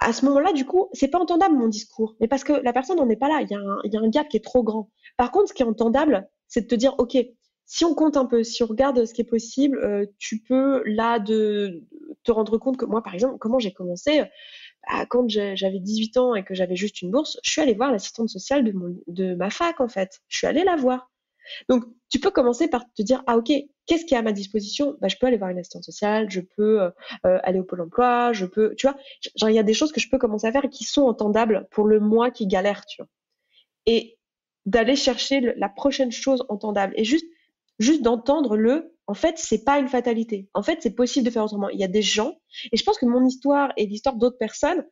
à ce moment-là, du coup, c'est pas entendable mon discours, mais parce que la personne n'en est pas là, il y a un gap qui est trop grand. Par contre, ce qui est entendable, c'est de te dire, ok, si on compte un peu, si on regarde ce qui est possible, tu peux là te rendre compte que moi, par exemple, comment j'ai commencé, quand j'avais 18 ans et que j'avais juste une bourse, je suis allée voir l'assistante sociale de ma fac, en fait. Je suis allée la voir. Donc, tu peux commencer par te dire, ah ok, qu'est-ce qui est à ma disposition? Bah, je peux aller voir une assistante sociale, je peux aller au Pôle emploi, je peux, tu vois, genre il y a des choses que je peux commencer à faire et qui sont entendables pour le moi qui galère, tu vois. Et d'aller chercher la prochaine chose entendable et juste d'entendre en fait, c'est pas une fatalité. En fait, c'est possible de faire autrement. Il y a des gens, et je pense que mon histoire et l'histoire d'autres personnes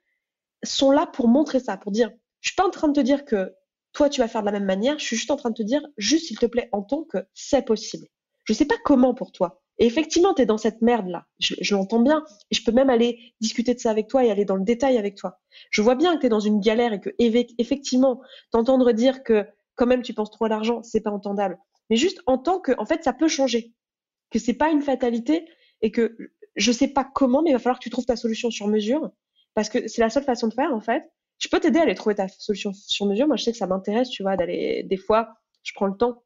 sont là pour montrer ça, pour dire, je suis pas en train de te dire que toi tu vas faire de la même manière, je suis juste en train de te dire, juste s'il te plaît, entends que c'est possible. Je sais pas comment pour toi. Et effectivement, tu es dans cette merde-là. Je l'entends bien. Et je peux même aller discuter de ça avec toi et aller dans le détail avec toi. Je vois bien que tu es dans une galère et que, effectivement, t'entendre dire que quand même tu penses trop à l'argent, c'est pas entendable. Mais juste entends que, en fait, ça peut changer. Que c'est pas une fatalité et que je sais pas comment, mais il va falloir que tu trouves ta solution sur mesure. Parce que c'est la seule façon de faire, en fait. Je peux t'aider à aller trouver ta solution sur mesure. Moi, je sais que ça m'intéresse, tu vois, d'aller, des fois, je prends le temps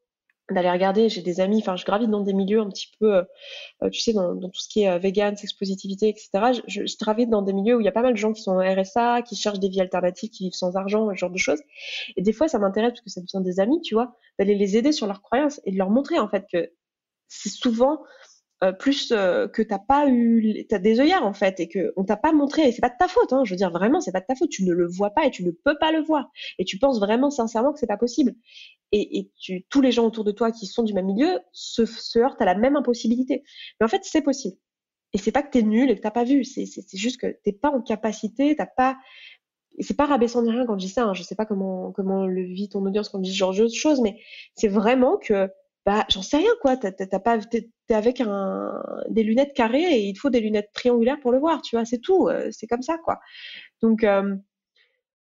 d'aller regarder. J'ai des amis, enfin, je gravite dans des milieux un petit peu, tu sais, dans tout ce qui est vegan, sex positivité, etc. Je gravite dans des milieux où il y a pas mal de gens qui sont en RSA, qui cherchent des vies alternatives, qui vivent sans argent, ce genre de choses. Et des fois, ça m'intéresse parce que ça devient des amis, tu vois, d'aller les aider sur leurs croyances et de leur montrer, en fait, que c'est souvent plus que t'as des œillères en fait et que on t'a pas montré et c'est pas de ta faute, hein, je veux dire vraiment c'est pas de ta faute, tu ne le vois pas et tu ne peux pas le voir et tu penses vraiment sincèrement que c'est pas possible et tous les gens autour de toi qui sont du même milieu se heurtent à la même impossibilité, mais en fait c'est possible et c'est pas que t'es nul et que t'as pas vu, c'est juste que t'es pas en capacité, t'as pas, et c'est pas rabaissant ni rien quand je dis ça, hein. Je sais pas comment le vit ton audience quand je dis ce genre de choses, mais c'est vraiment que bah j'en sais rien quoi. T'as pas t'es avec des lunettes carrées et il te faut des lunettes triangulaires pour le voir, tu vois. C'est tout, c'est comme ça quoi. Donc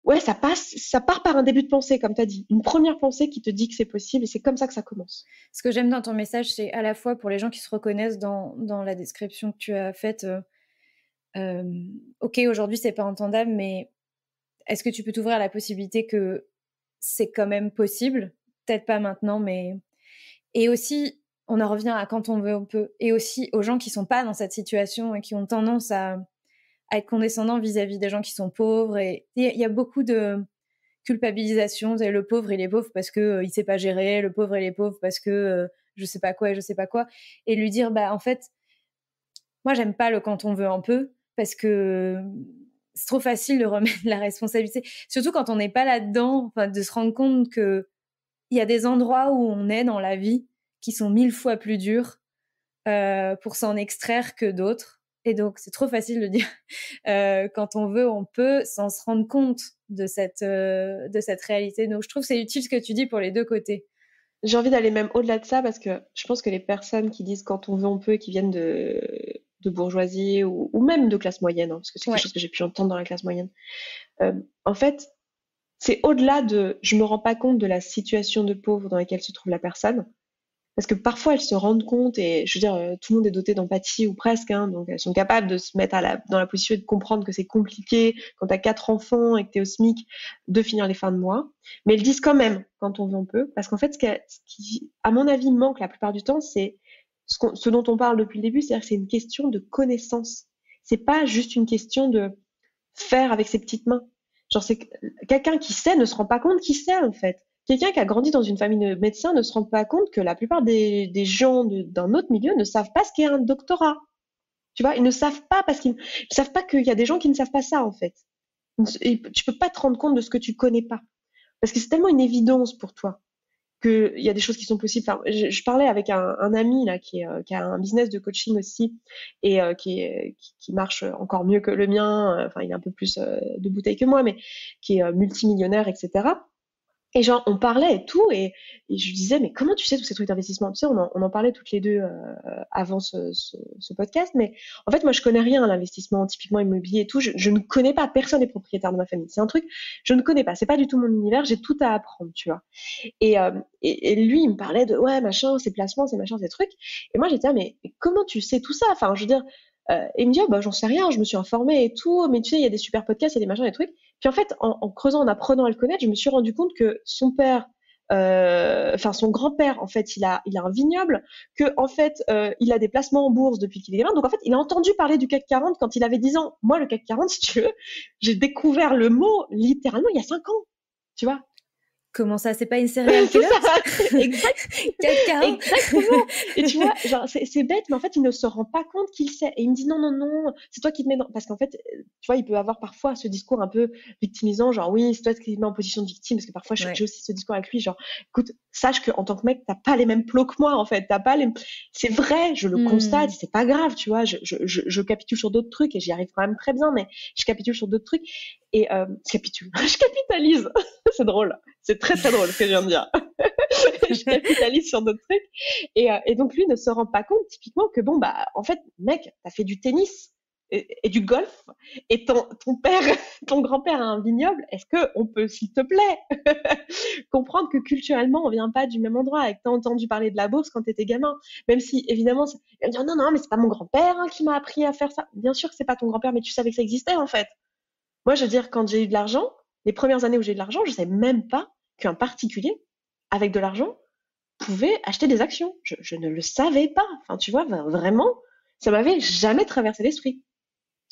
ouais, ça part par un début de pensée comme t'as dit, une première pensée qui te dit que c'est possible et c'est comme ça que ça commence. Ce que j'aime dans ton message, c'est à la fois pour les gens qui se reconnaissent dans la description que tu as faite. Ok, aujourd'hui c'est pas entendable, mais est-ce que tu peux t'ouvrir à la possibilité que c'est quand même possible? Peut-être pas maintenant, mais... Et aussi, on en revient à quand on veut, on peut. Et aussi aux gens qui sont pas dans cette situation et qui ont tendance à être condescendants vis-à-vis des gens qui sont pauvres. Et il y a beaucoup de culpabilisation. Le pauvre, il est pauvre parce que il sait pas gérer. Le pauvre, il est pauvre parce que je sais pas quoi et je sais pas quoi. Et lui dire, bah en fait, moi j'aime pas le quand on veut un peu parce que c'est trop facile de remettre la responsabilité, surtout quand on n'est pas là-dedans, enfin, de se rendre compte que il y a des endroits où on est dans la vie qui sont 1000 fois plus durs pour s'en extraire que d'autres. Et donc, c'est trop facile de dire quand on veut, on peut, sans se rendre compte de cette réalité. Donc, je trouve que c'est utile ce que tu dis pour les deux côtés. J'ai envie d'aller même au-delà de ça parce que je pense que les personnes qui disent quand on veut on peut et qui viennent de bourgeoisie ou même de classe moyenne, hein, parce que c'est quelque chose que j'ai pu entendre dans la classe moyenne, en fait, c'est au-delà de je me rends pas compte de la situation de pauvre dans laquelle se trouve la personne. Parce que parfois elles se rendent compte, et je veux dire, tout le monde est doté d'empathie ou presque, hein, donc elles sont capables de se mettre dans la position et de comprendre que c'est compliqué quand tu as 4 enfants et que tu es au SMIC de finir les fins de mois. Mais elles disent quand même quand on veut on peut, parce qu'en fait ce qui, à mon avis, manque la plupart du temps, c'est ce dont on parle depuis le début, c'est-à-dire que c'est une question de connaissance. C'est pas juste une question de faire avec ses petites mains. Genre, c'est quelqu'un qui sait ne se rend pas compte qu'il sait, en fait. Quelqu'un qui a grandi dans une famille de médecins ne se rend pas compte que la plupart des gens d'un autre milieu ne savent pas ce qu'est un doctorat. Tu vois, ils ne savent pas parce qu'ils ne savent pas qu'il y a des gens qui ne savent pas ça, en fait. Et tu peux pas te rendre compte de ce que tu connais pas. Parce que c'est tellement une évidence pour toi qu'il y a des choses qui sont possibles. Enfin, je parlais avec un ami là qui a un business de coaching aussi et qui marche encore mieux que le mien. Enfin, il a un peu plus de bouteilles que moi, mais qui est multimillionnaire, etc. Et genre, on parlait et tout, et je lui disais, mais comment tu sais tous ces trucs d'investissement? Tu sais, on en parlait toutes les deux avant ce podcast, mais en fait, moi, je connais rien à l'investissement, typiquement immobilier et tout. Je ne connais pas, personne n'est propriétaire de ma famille. C'est un truc, je ne connais pas. C'est pas du tout mon univers. J'ai tout à apprendre, tu vois. Et lui, il me parlait de, ouais, machin, ces placements, ces machins, ces trucs. Et moi, j'étais, ah, mais comment tu sais tout ça? Enfin, je veux dire, et il me dit, oh, bah, j'en sais rien, je me suis informée et tout, mais tu sais, il y a des super podcasts, il y a des machins, des trucs. Puis en fait, en creusant, en apprenant à le connaître, je me suis rendu compte que son père, enfin son grand-père, en fait, il a un vignoble, que en fait, il a des placements en bourse depuis qu'il est gamin. Donc en fait, il a entendu parler du CAC 40 quand il avait 10 ans. Moi, le CAC 40, si tu veux, j'ai découvert le mot littéralement il y a 5 ans. Tu vois? Comment ça, c'est pas une serial killer? Exactement. Et tu vois, genre, c'est bête, mais en fait, il ne se rend pas compte qu'il sait. Et il me dit non, non, non, c'est toi qui te mets dans. Parce qu'en fait, tu vois, il peut avoir parfois ce discours un peu victimisant, genre oui, c'est toi qui te mets en position de victime, parce que parfois, j'ai aussi ce discours avec lui, genre, écoute, sache qu'en tant que mec, t'as pas les mêmes plots que moi, en fait. T'as pas les. C'est vrai, je le constate, c'est pas grave, tu vois. Je capitule sur d'autres trucs et j'y arrive quand même très bien, mais je capitule sur d'autres trucs. Et je capitalise. C'est drôle. C'est très très drôle ce que je viens de dire. Je capitalise sur d'autres trucs. Et donc lui ne se rend pas compte typiquement que bon bah en fait mec, t'as fait du tennis et du golf et ton père, ton grand-père a un vignoble. Est-ce que on peut s'il te plaît comprendre que culturellement on vient pas du même endroit et que t'as entendu parler de la bourse quand t'étais gamin, même si évidemment il va me dire non non mais c'est pas mon grand-père qui m'a appris à faire ça. Bien sûr que c'est pas ton grand-père, mais tu savais que ça existait en fait. Moi, je veux dire, quand j'ai eu de l'argent, les premières années où j'ai eu de l'argent, je ne savais même pas qu'un particulier, avec de l'argent, pouvait acheter des actions. Je ne le savais pas. Enfin, tu vois, vraiment, ça m'avait jamais traversé l'esprit.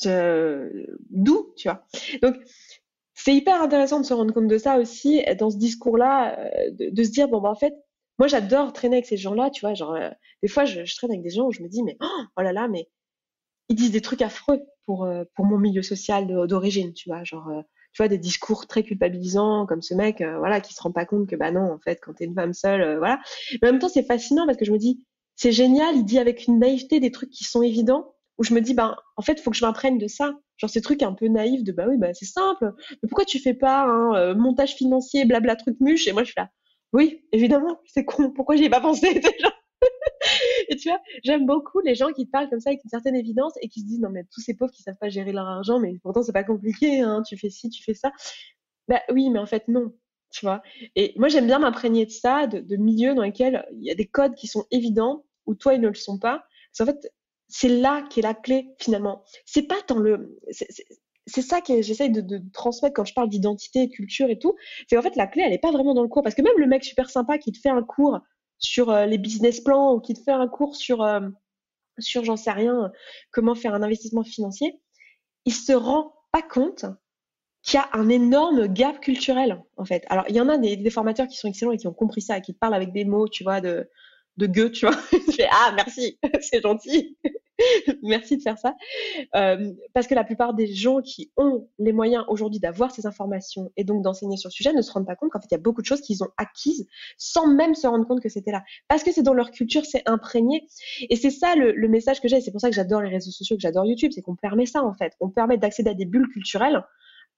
D'où, tu vois. Donc, c'est hyper intéressant de se rendre compte de ça aussi, dans ce discours-là, de se dire, bon, bah, en fait, moi, j'adore traîner avec ces gens-là, tu vois. Genre, des fois, je traîne avec des gens où je me dis, mais oh là là, mais ils disent des trucs affreux pour mon milieu social d'origine, tu vois, genre, tu vois, des discours très culpabilisants comme ce mec, voilà, qui se rend pas compte que bah non, en fait, quand t'es une femme seule, voilà. Mais en même temps, c'est fascinant parce que je me dis, c'est génial, il dit avec une naïveté des trucs qui sont évidents, où je me dis, ben, en fait, faut que je m'imprègne de ça. Genre ces trucs un peu naïfs de, bah oui, bah c'est simple, mais pourquoi tu fais pas un montage financier, blabla truc muche, et moi je suis là, oui, évidemment, c'est con, pourquoi j'y ai pas pensé déjà? Et tu vois, j'aime beaucoup les gens qui te parlent comme ça avec une certaine évidence et qui se disent non mais tous ces pauvres qui savent pas gérer leur argent, mais pourtant c'est pas compliqué, hein, tu fais ci, tu fais ça. Bah oui, mais en fait non, tu vois. Et moi j'aime bien m'imprégner de ça, de milieux dans lesquels il y a des codes qui sont évidents où toi ils ne le sont pas. Parce qu'en fait c'est là qu'est la clé finalement. C'est pas tant c'est ça que j'essaye de transmettre quand je parle d'identité, culture et tout. C'est qu'en fait, la clé, elle est pas vraiment dans le cours. Parce que même le mec super sympa qui te fait un cours sur les business plans ou qui te fait un cours sur j'en sais rien, comment faire un investissement financier, il se rend pas compte qu'il y a un énorme gap culturel, en fait. Alors, il y en a des formateurs qui sont excellents et qui ont compris ça et qui te parlent avec des mots, tu vois, de Goethe, tu vois. Je fais, ah, merci, c'est gentil. Merci de faire ça. Parce que la plupart des gens qui ont les moyens aujourd'hui d'avoir ces informations et donc d'enseigner sur le sujet ne se rendent pas compte qu'en fait, il y a beaucoup de choses qu'ils ont acquises sans même se rendre compte que c'était là. Parce que c'est dans leur culture, c'est imprégné. Et c'est ça le message que j'ai. C'est pour ça que j'adore les réseaux sociaux, que j'adore YouTube. C'est qu'on permet ça, en fait. On permet d'accéder à des bulles culturelles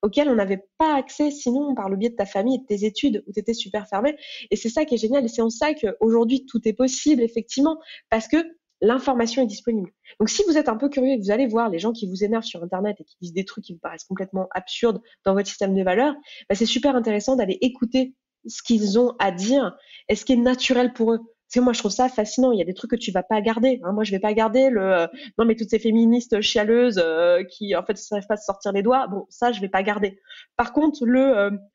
auxquelles on n'avait pas accès sinon par le biais de ta famille et de tes études où tu étais super fermé. Et c'est ça qui est génial. Et c'est en ça qu'aujourd'hui, tout est possible, effectivement, parce que l'information est disponible. Donc, si vous êtes un peu curieux et que vous allez voir les gens qui vous énervent sur Internet et qui disent des trucs qui vous paraissent complètement absurdes dans votre système de valeurs, bah, c'est super intéressant d'aller écouter ce qu'ils ont à dire et ce qui est naturel pour eux. Parce que moi, je trouve ça fascinant. Il y a des trucs que tu vas pas garder. Hein. Moi, je vais pas garder non, mais toutes ces féministes chialeuses qui, en fait, ne savent pas se sortir les doigts. Bon, ça, je vais pas garder. Par contre,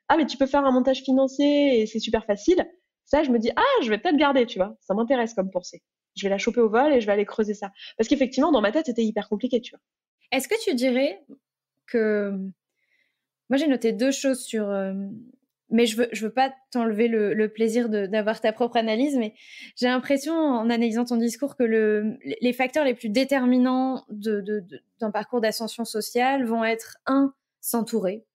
ah, mais tu peux faire un montage financier et c'est super facile. Ça, je me dis, ah, je vais peut-être garder, tu vois. Ça m'intéresse comme pensée. Je vais la choper au vol et je vais aller creuser ça. Parce qu'effectivement, dans ma tête, c'était hyper compliqué, tu vois. Est-ce que tu dirais que Moi, j'ai noté 2 choses sur, mais je veux pas t'enlever le plaisir d'avoir ta propre analyse, mais j'ai l'impression, en analysant ton discours, que les facteurs les plus déterminants d'un parcours d'ascension sociale vont être, un, s'entourer.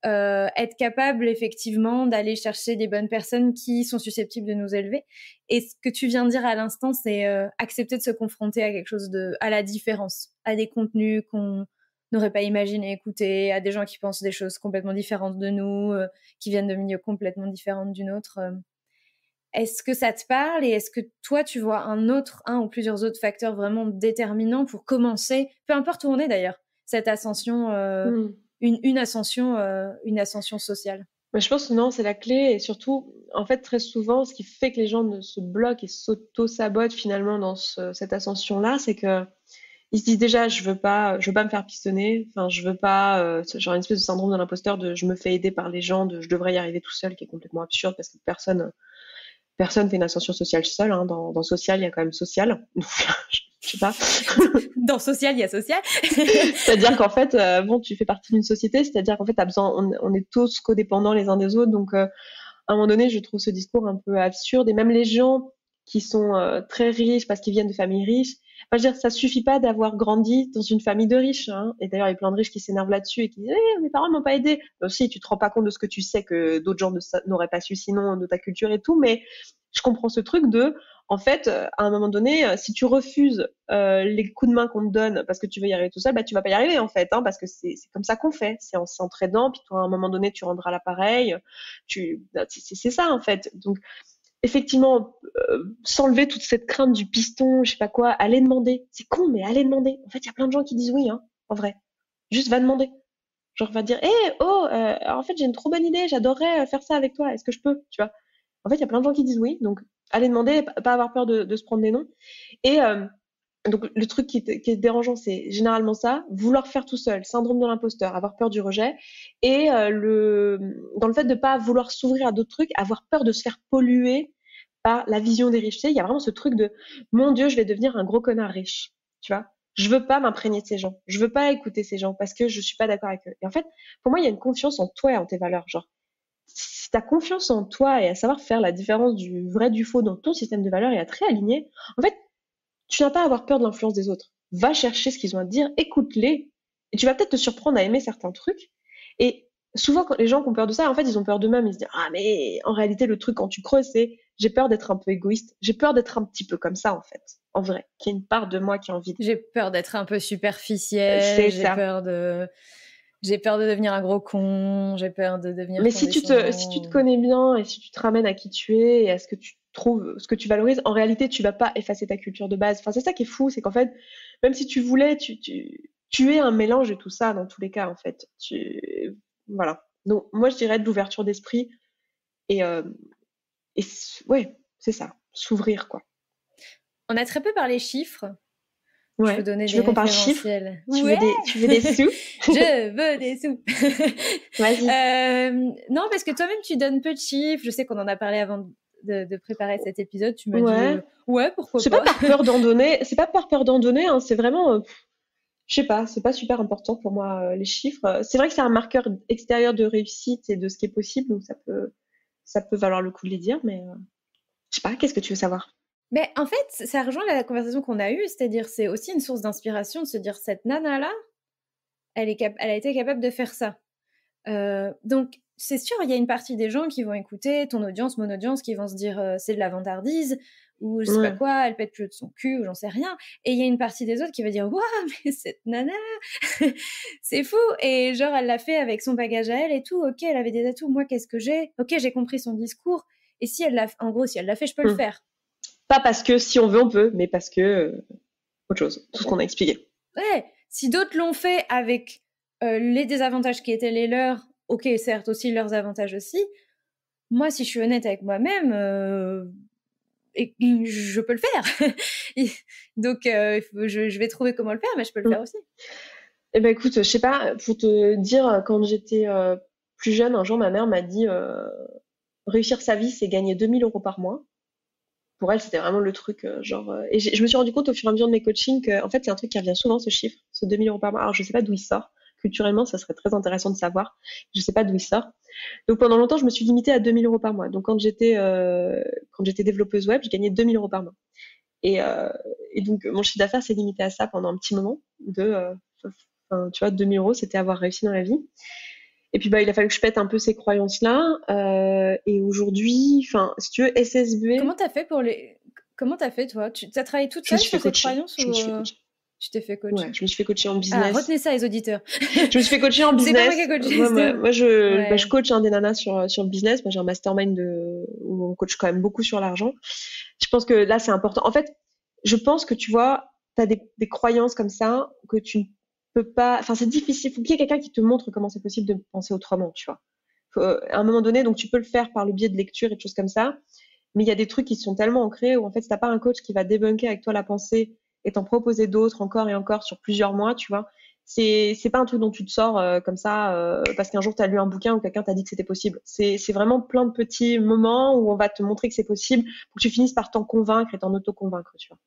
Être capable effectivement d'aller chercher des bonnes personnes qui sont susceptibles de nous élever. Et ce que tu viens de dire à l'instant, c'est accepter de se confronter à quelque chose à la différence, à des contenus qu'on n'aurait pas imaginé écouter, à des gens qui pensent des choses complètement différentes de nous, qui viennent de milieux complètement différents du nôtre. Est-ce que ça te parle et est-ce que toi, tu vois un ou plusieurs autres facteurs vraiment déterminants pour commencer, peu importe où on est d'ailleurs, cette ascension une ascension sociale? Mais je pense que non, c'est la clé. Et surtout, en fait, très souvent, ce qui fait que les gens ne se bloquent et s'auto-sabotent finalement dans cette ascension-là, c'est que ils se disent déjà, je veux pas me faire pistonner. Enfin, je veux pas, genre une espèce de syndrome de l'imposteur de je me fais aider par les gens, de je devrais y arriver tout seul, qui est complètement absurde parce que personne fait une ascension sociale seule. Hein. Dans social, il y a quand même social. Je sais pas. Dans social, il y a social. C'est-à-dire qu'en fait, bon, tu fais partie d'une société, c'est-à-dire qu'en fait, t'as besoin, on est tous codépendants les uns des autres. Donc, à un moment donné, je trouve ce discours un peu absurde. Et même les gens qui sont très riches parce qu'ils viennent de familles riches, enfin, je veux dire, ça suffit pas d'avoir grandi dans une famille de riches. Hein. Et d'ailleurs, il y a plein de riches qui s'énervent là-dessus et qui disent mes parents m'ont pas aidé. Si, tu te rends pas compte de ce que tu sais que d'autres gens n'auraient pas su sinon de ta culture et tout. Mais je comprends ce truc en fait, à un moment donné, si tu refuses les coups de main qu'on te donne parce que tu veux y arriver tout seul, bah tu vas pas y arriver en fait, hein, parce que c'est comme ça qu'on fait. C'est en s'entraidant, puis toi, à un moment donné, tu rendras l'appareil. C'est ça en fait. Donc effectivement, s'enlever toute cette crainte du piston, je sais pas quoi, aller demander. C'est con, mais aller demander. En fait, il y a plein de gens qui disent oui, hein, en vrai. Juste va demander. Genre va dire, en fait j'ai une trop bonne idée, j'adorerais faire ça avec toi. Est-ce que je peux, tu vois? En fait, il y a plein de gens qui disent oui, donc aller demander, pas avoir peur de se prendre des noms. Et donc le truc qui est dérangeant, c'est généralement ça, vouloir faire tout seul, syndrome de l'imposteur, avoir peur du rejet, et dans le fait de pas vouloir s'ouvrir à d'autres trucs, avoir peur de se faire polluer par la vision des riches. Tu sais, il y a vraiment ce truc de mon Dieu, je vais devenir un gros connard riche, tu vois. Je veux pas m'imprégner de ces gens, je veux pas écouter ces gens parce que je suis pas d'accord avec eux. Et en fait, pour moi, il y a une confiance en toi et en tes valeurs, genre si tu as confiance en toi et à savoir faire la différence du vrai du faux dans ton système de valeurs et à très aligné, en fait, tu n'as pas à avoir peur de l'influence des autres. Va chercher ce qu'ils ont à te dire, écoute-les, et tu vas peut-être te surprendre à aimer certains trucs. Et souvent, quand les gens qui ont peur de ça, en fait, ils ont peur d'eux-mêmes. Ils se disent, ah, mais en réalité, le truc, quand tu creuses, c'est j'ai peur d'être un peu égoïste, j'ai peur d'être un petit peu comme ça, en fait, en vrai, qu'il y a une part de moi qui a envie de... J'ai peur d'être un peu superficielle, j'ai peur de devenir un gros con, j'ai peur de devenir Mais si tu te connais bien et si tu te ramènes à qui tu es et à ce que tu trouves, ce que tu valorises, en réalité, tu vas pas effacer ta culture de base. Enfin, c'est ça qui est fou, c'est qu'en fait, même si tu voulais, tu es un mélange de tout ça dans tous les cas, en fait. Voilà. Donc, moi, je dirais de l'ouverture d'esprit et, ouais, c'est ça. S'ouvrir, quoi. On a très peu parlé chiffres. Ouais. Je peux donner Tu veux qu'on parle chiffres? Tu veux des sous? Je veux des sous. Vas-y. Non, parce que toi-même, tu donnes peu de chiffres. Je sais qu'on en a parlé avant de préparer cet épisode. Tu m'as dit, ouais, pourquoi pas. C'est pas par peur d'en donner. C'est pas par peur d'en donner. Hein, c'est vraiment, je sais pas. C'est pas super important pour moi les chiffres. C'est vrai que c'est un marqueur extérieur de réussite et de ce qui est possible. Donc ça peut valoir le coup de les dire. Mais je sais pas. Qu'est-ce que tu veux savoir? Mais en fait, ça rejoint la conversation qu'on a eue, c'est-à-dire c'est aussi une source d'inspiration de se dire cette nana-là, elle a été capable de faire ça. Donc, c'est sûr, il y a une partie des gens qui vont écouter ton audience, mon audience, qui vont se dire c'est de la vantardise, ou je sais pas quoi, elle pète plus de son cul, ou j'en sais rien. Et il y a une partie des autres qui va dire waouh, mais cette nana, c'est fou. Et genre, elle l'a fait avec son bagage à elle et tout. Ok, elle avait des atouts. Moi, qu'est-ce que j'ai? Ok, j'ai compris son discours. Et si elle l'a, en gros, si elle l'a fait, je peux le faire. Pas parce que si on veut, on peut, mais parce que autre chose, tout ce qu'on a expliqué. Ouais, si d'autres l'ont fait avec les désavantages qui étaient les leurs, ok, certes, aussi leurs avantages aussi. Moi, si je suis honnête avec moi-même, je peux le faire. Donc, je vais trouver comment le faire, mais je peux le faire aussi. Eh ben écoute, je sais pas, pour te dire, quand j'étais plus jeune, un jour, ma mère m'a dit réussir sa vie, c'est gagner 2 000 € par mois. Pour elle, c'était vraiment le truc, et je me suis rendu compte au fur et à mesure de mes coachings que, en fait, c'est un truc qui revient souvent, ce chiffre, ce 2 000 € par mois. Alors, je sais pas d'où il sort, culturellement, ça serait très intéressant de savoir. Je sais pas d'où il sort. Donc pendant longtemps, je me suis limitée à 2000 euros par mois. Donc quand j'étais développeuse web, je gagnais 2000 euros par mois. Et, euh, et donc mon chiffre d'affaires s'est limité à ça pendant un petit moment. Tu vois, 2000 euros, c'était avoir réussi dans la vie. Et puis il a fallu que je pète un peu ces croyances-là. Et aujourd'hui, si tu veux, SSB. Comment t'as fait toi? Tu as travaillé toute Je me seule suis fait sur cette coacher. croyance Je me suis fait coacher. tu t'es fait coacher? Ouais, je me suis fait coacher en Ah, business. retenez ça les auditeurs. Je me suis fait coacher en C'est pas business. moi qui ai coaché. Moi, Ouais. je coach des nanas sur le business. Moi, j'ai un mastermind où on coach quand même beaucoup sur l'argent. Je pense que là, c'est important. En fait, je pense que tu vois, tu as des croyances comme ça que tu ne peux pas. Enfin, c'est difficile. Il faut qu'il y ait quelqu'un qui te montre comment c'est possible de penser autrement, tu vois. À un moment donné, donc tu peux le faire par le biais de lecture et de choses comme ça. Mais il y a des trucs qui sont tellement ancrés où en fait, si t'as pas un coach qui va débunker avec toi la pensée et t'en proposer d'autres encore et encore sur plusieurs mois, tu vois, c'est pas un truc dont tu te sors comme ça parce qu'un jour t'as lu un bouquin ou quelqu'un t'a dit que c'était possible. C'est vraiment plein de petits moments où on va te montrer que c'est possible pour que tu finisses par t'en convaincre et t'en auto-convaincre, tu vois.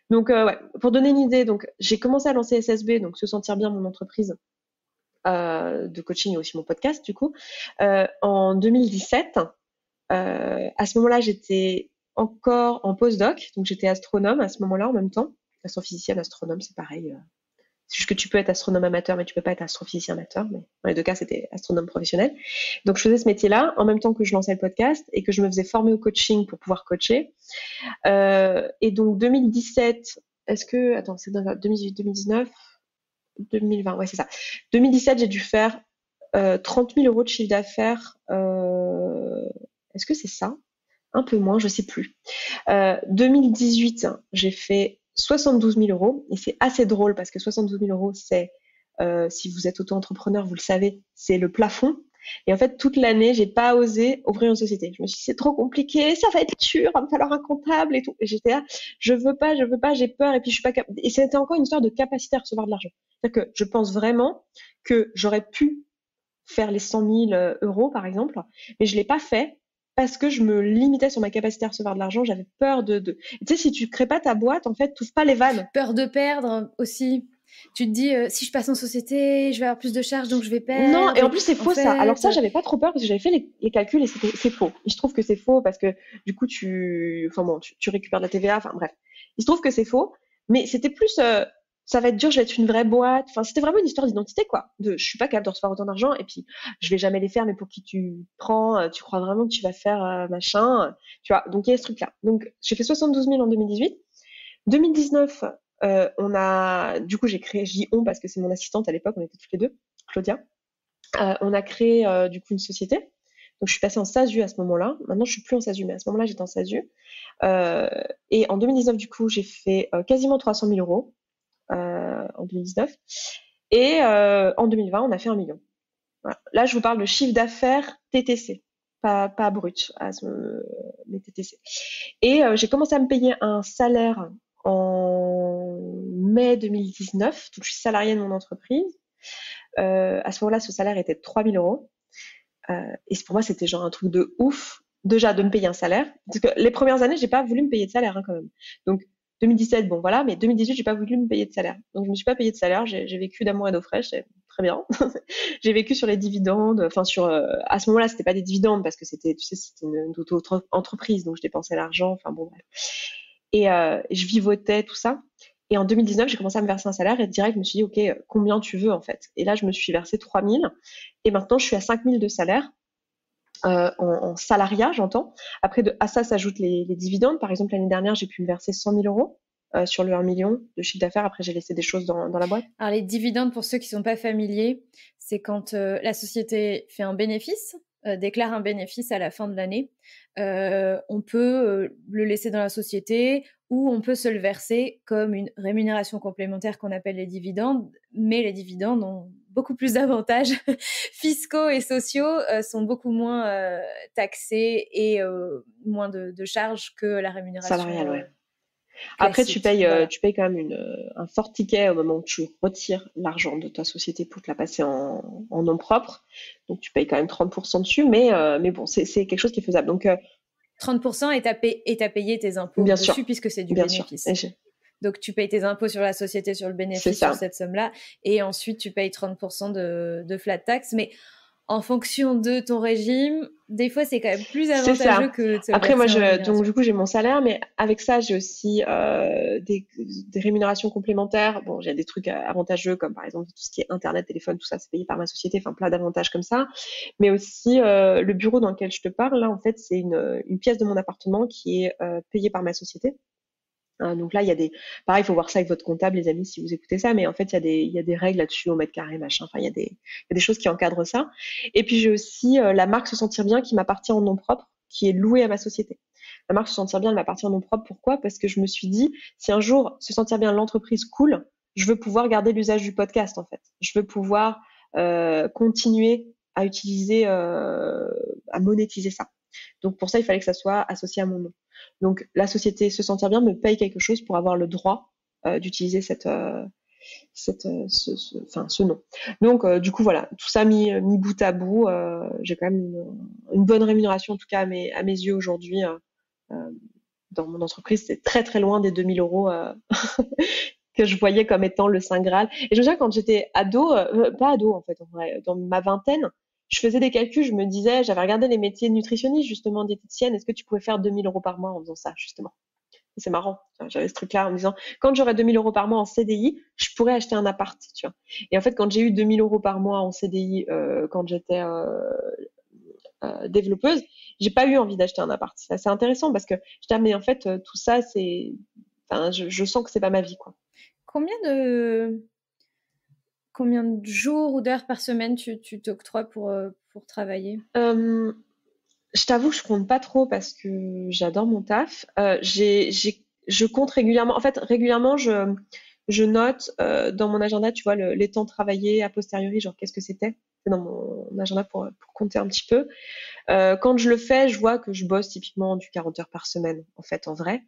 Donc ouais, pour donner une idée, donc j'ai commencé à lancer SSB, donc se sentir bien mon entreprise de coaching et aussi mon podcast du coup en 2017. À ce moment-là, j'étais encore en postdoc, donc j'étais astronome à ce moment-là en même temps. Astrophysicienne, astronome, c'est pareil. C'est juste que tu peux être astronome amateur, mais tu peux pas être astrophysicien amateur. Mais dans les deux cas, c'était astronome professionnel. Donc je faisais ce métier-là en même temps que je lançais le podcast et que je me faisais former au coaching pour pouvoir coacher. Et donc 2017, attends, c'est 2018, 2019, 2020, ouais, c'est ça. 2017, j'ai dû faire 30 000 euros de chiffre d'affaires. Est-ce que c'est ça? Un peu moins, je sais plus. 2018, j'ai fait 72 000 euros et c'est assez drôle parce que 72 000 euros, c'est, si vous êtes auto-entrepreneur, vous le savez, c'est le plafond. Et en fait, toute l'année, j'ai pas osé ouvrir une société. Je me suis dit, c'est trop compliqué, ça va être dur, il va me falloir un comptable et tout. Et j'étais là, je veux pas, j'ai peur et puis je suis pas capable. Et c'était encore une histoire de capacité à recevoir de l'argent. C'est-à-dire que je pense vraiment que j'aurais pu faire les 100 000 euros, par exemple, mais je l'ai pas fait parce que je me limitais sur ma capacité à recevoir de l'argent. J'avais peur de. Tu sais, si tu crées pas ta boîte, en fait, t'ouvres pas les vannes. Peur de perdre aussi. Tu te dis, si je passe en société, je vais avoir plus de charges, donc je vais perdre. Non, et en plus, c'est faux ça. Alors ça, j'avais pas trop peur parce que j'avais fait les calculs et c'est faux. Et je trouve que c'est faux parce que du coup, tu récupères de la TVA. Enfin bref, il se trouve que c'est faux. Mais c'était plus, ça va être dur, je vais être une vraie boîte. Enfin, c'était vraiment une histoire d'identité, quoi. Je suis pas capable de recevoir autant d'argent et puis je vais jamais les faire. Mais pour qui tu prends, tu crois vraiment que tu vas faire machin, tu vois. Donc il y a ce truc-là. Donc j'ai fait 72 000 en 2018. 2019, du coup, j'ai créé, je dis on parce que c'est mon assistante à l'époque, on était toutes les deux, Claudia. On a créé du coup une société. Donc je suis passée en SASU à ce moment-là. Maintenant je suis plus en SASU, mais à ce moment-là j'étais en SASU. Et en 2019 du coup j'ai fait quasiment 300 000 euros en 2019. Et en 2020 on a fait 1 million. Voilà. Là je vous parle de chiffre d'affaires TTC, pas brut, mais TTC. Et j'ai commencé à me payer un salaire en mai 2019. Donc je suis salariée de mon entreprise. À ce moment-là, ce salaire était de 3 000 euros. Et pour moi, c'était genre un truc de ouf, déjà de me payer un salaire. Parce que les premières années, j'ai pas voulu me payer de salaire quand même. Donc 2017, bon voilà, mais 2018, j'ai pas voulu me payer de salaire. Donc je me suis pas payée de salaire. J'ai vécu d'amour et d'eau fraîche, c'est très bien. J'ai vécu sur les dividendes. Enfin à ce moment-là, c'était pas des dividendes parce que c'était, tu sais, c'était une auto-entreprise, donc je dépensais l'argent. Enfin bon bref. Et je vivotais tout ça. Et en 2019, j'ai commencé à me verser un salaire et direct, je me suis dit, OK, combien tu veux en fait? Et là, je me suis versé 3 000. Et maintenant, je suis à 5 000 de salaire en salariat, j'entends. Après, à ça s'ajoutent les dividendes. Par exemple, l'année dernière, j'ai pu me verser 100 000 euros sur le 1 million de chiffre d'affaires. Après, j'ai laissé des choses dans la boîte. Alors, les dividendes, pour ceux qui ne sont pas familiers, c'est quand la société fait un bénéfice, déclare un bénéfice à la fin de l'année. On peut le laisser dans la société ou on peut se le verser comme une rémunération complémentaire qu'on appelle les dividendes. Mais les dividendes ont beaucoup plus d'avantages fiscaux et sociaux, sont beaucoup moins taxés et moins de charges que la rémunération salariale, ouais. Après, tu payes quand même un fort ticket au moment où tu retires l'argent de ta société pour te la passer en nom propre. Donc, tu payes quand même 30% dessus, mais bon, c'est quelque chose qui est faisable. Donc, 30% et t'as payé tes impôts bien dessus sûr, puisque c'est du bien bénéfice. Sûr. Donc, tu payes tes impôts sur la société, sur le bénéfice, sur cette somme-là. Et ensuite, tu payes 30% de flat tax. Mais en fonction de ton régime, des fois, c'est quand même plus avantageux que de se Après, moi, verser en rémunération. donc du coup, j'ai mon salaire, mais avec ça, j'ai aussi des rémunérations complémentaires. Bon, j'ai des trucs avantageux, comme par exemple tout ce qui est Internet, téléphone, tout ça, c'est payé par ma société, enfin plein d'avantages comme ça. Mais aussi, le bureau dans lequel je te parle, là, en fait, c'est une pièce de mon appartement qui est payée par ma société. Donc là, il y a pareil, il faut voir ça avec votre comptable, les amis, si vous écoutez ça, mais en fait, il y a des règles là-dessus au mètre carré, machin. Enfin, il y a des choses qui encadrent ça. Et puis, j'ai aussi la marque Se Sentir Bien qui m'appartient en nom propre, qui est louée à ma société. La marque Se Sentir Bien, elle m'appartient en nom propre. Pourquoi? Parce que je me suis dit, si un jour Se Sentir Bien, l'entreprise coule, je veux pouvoir garder l'usage du podcast, en fait. Je veux pouvoir continuer à utiliser, à monétiser ça. Donc pour ça, il fallait que ça soit associé à mon nom. Donc la société Se Sentir Bien me paye quelque chose pour avoir le droit d'utiliser ce nom. Donc du coup voilà, tout ça mis bout à bout, j'ai quand même une bonne rémunération en tout cas à mes yeux aujourd'hui dans mon entreprise. C'est très très loin des 2000 euros que je voyais comme étant le Saint Graal. Et je me souviens quand j'étais ado, pas ado en fait, en vrai, dans ma vingtaine, je faisais des calculs, je me disais, j'avais regardé les métiers de nutritionniste, justement, diététicienne, est-ce que tu pouvais faire 2000 euros par mois en faisant ça, justement? C'est marrant. J'avais ce truc-là en me disant, quand j'aurai 2000 euros par mois en CDI, je pourrais acheter un appart, tu vois. Et en fait, quand j'ai eu 2000 euros par mois en CDI, quand j'étais développeuse, j'ai pas eu envie d'acheter un appart. C'est assez intéressant parce que je dis, mais en fait, tout ça, je sens que c'est pas ma vie, quoi. Combien de jours ou d'heures par semaine tu t'octroies pour travailler? Je t'avoue que je compte pas trop parce que j'adore mon taf. Je compte régulièrement. En fait, régulièrement, je note dans mon agenda, tu vois, les temps travaillés a posteriori, genre qu'est-ce que c'était. C'est dans mon agenda pour compter un petit peu. Quand je le fais, je vois que je bosse typiquement du 40 heures par semaine, en fait, en vrai.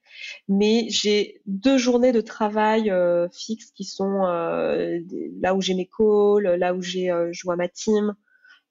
Mais j'ai 2 journées de travail fixes qui sont là où j'ai mes calls, là où je vois ma team,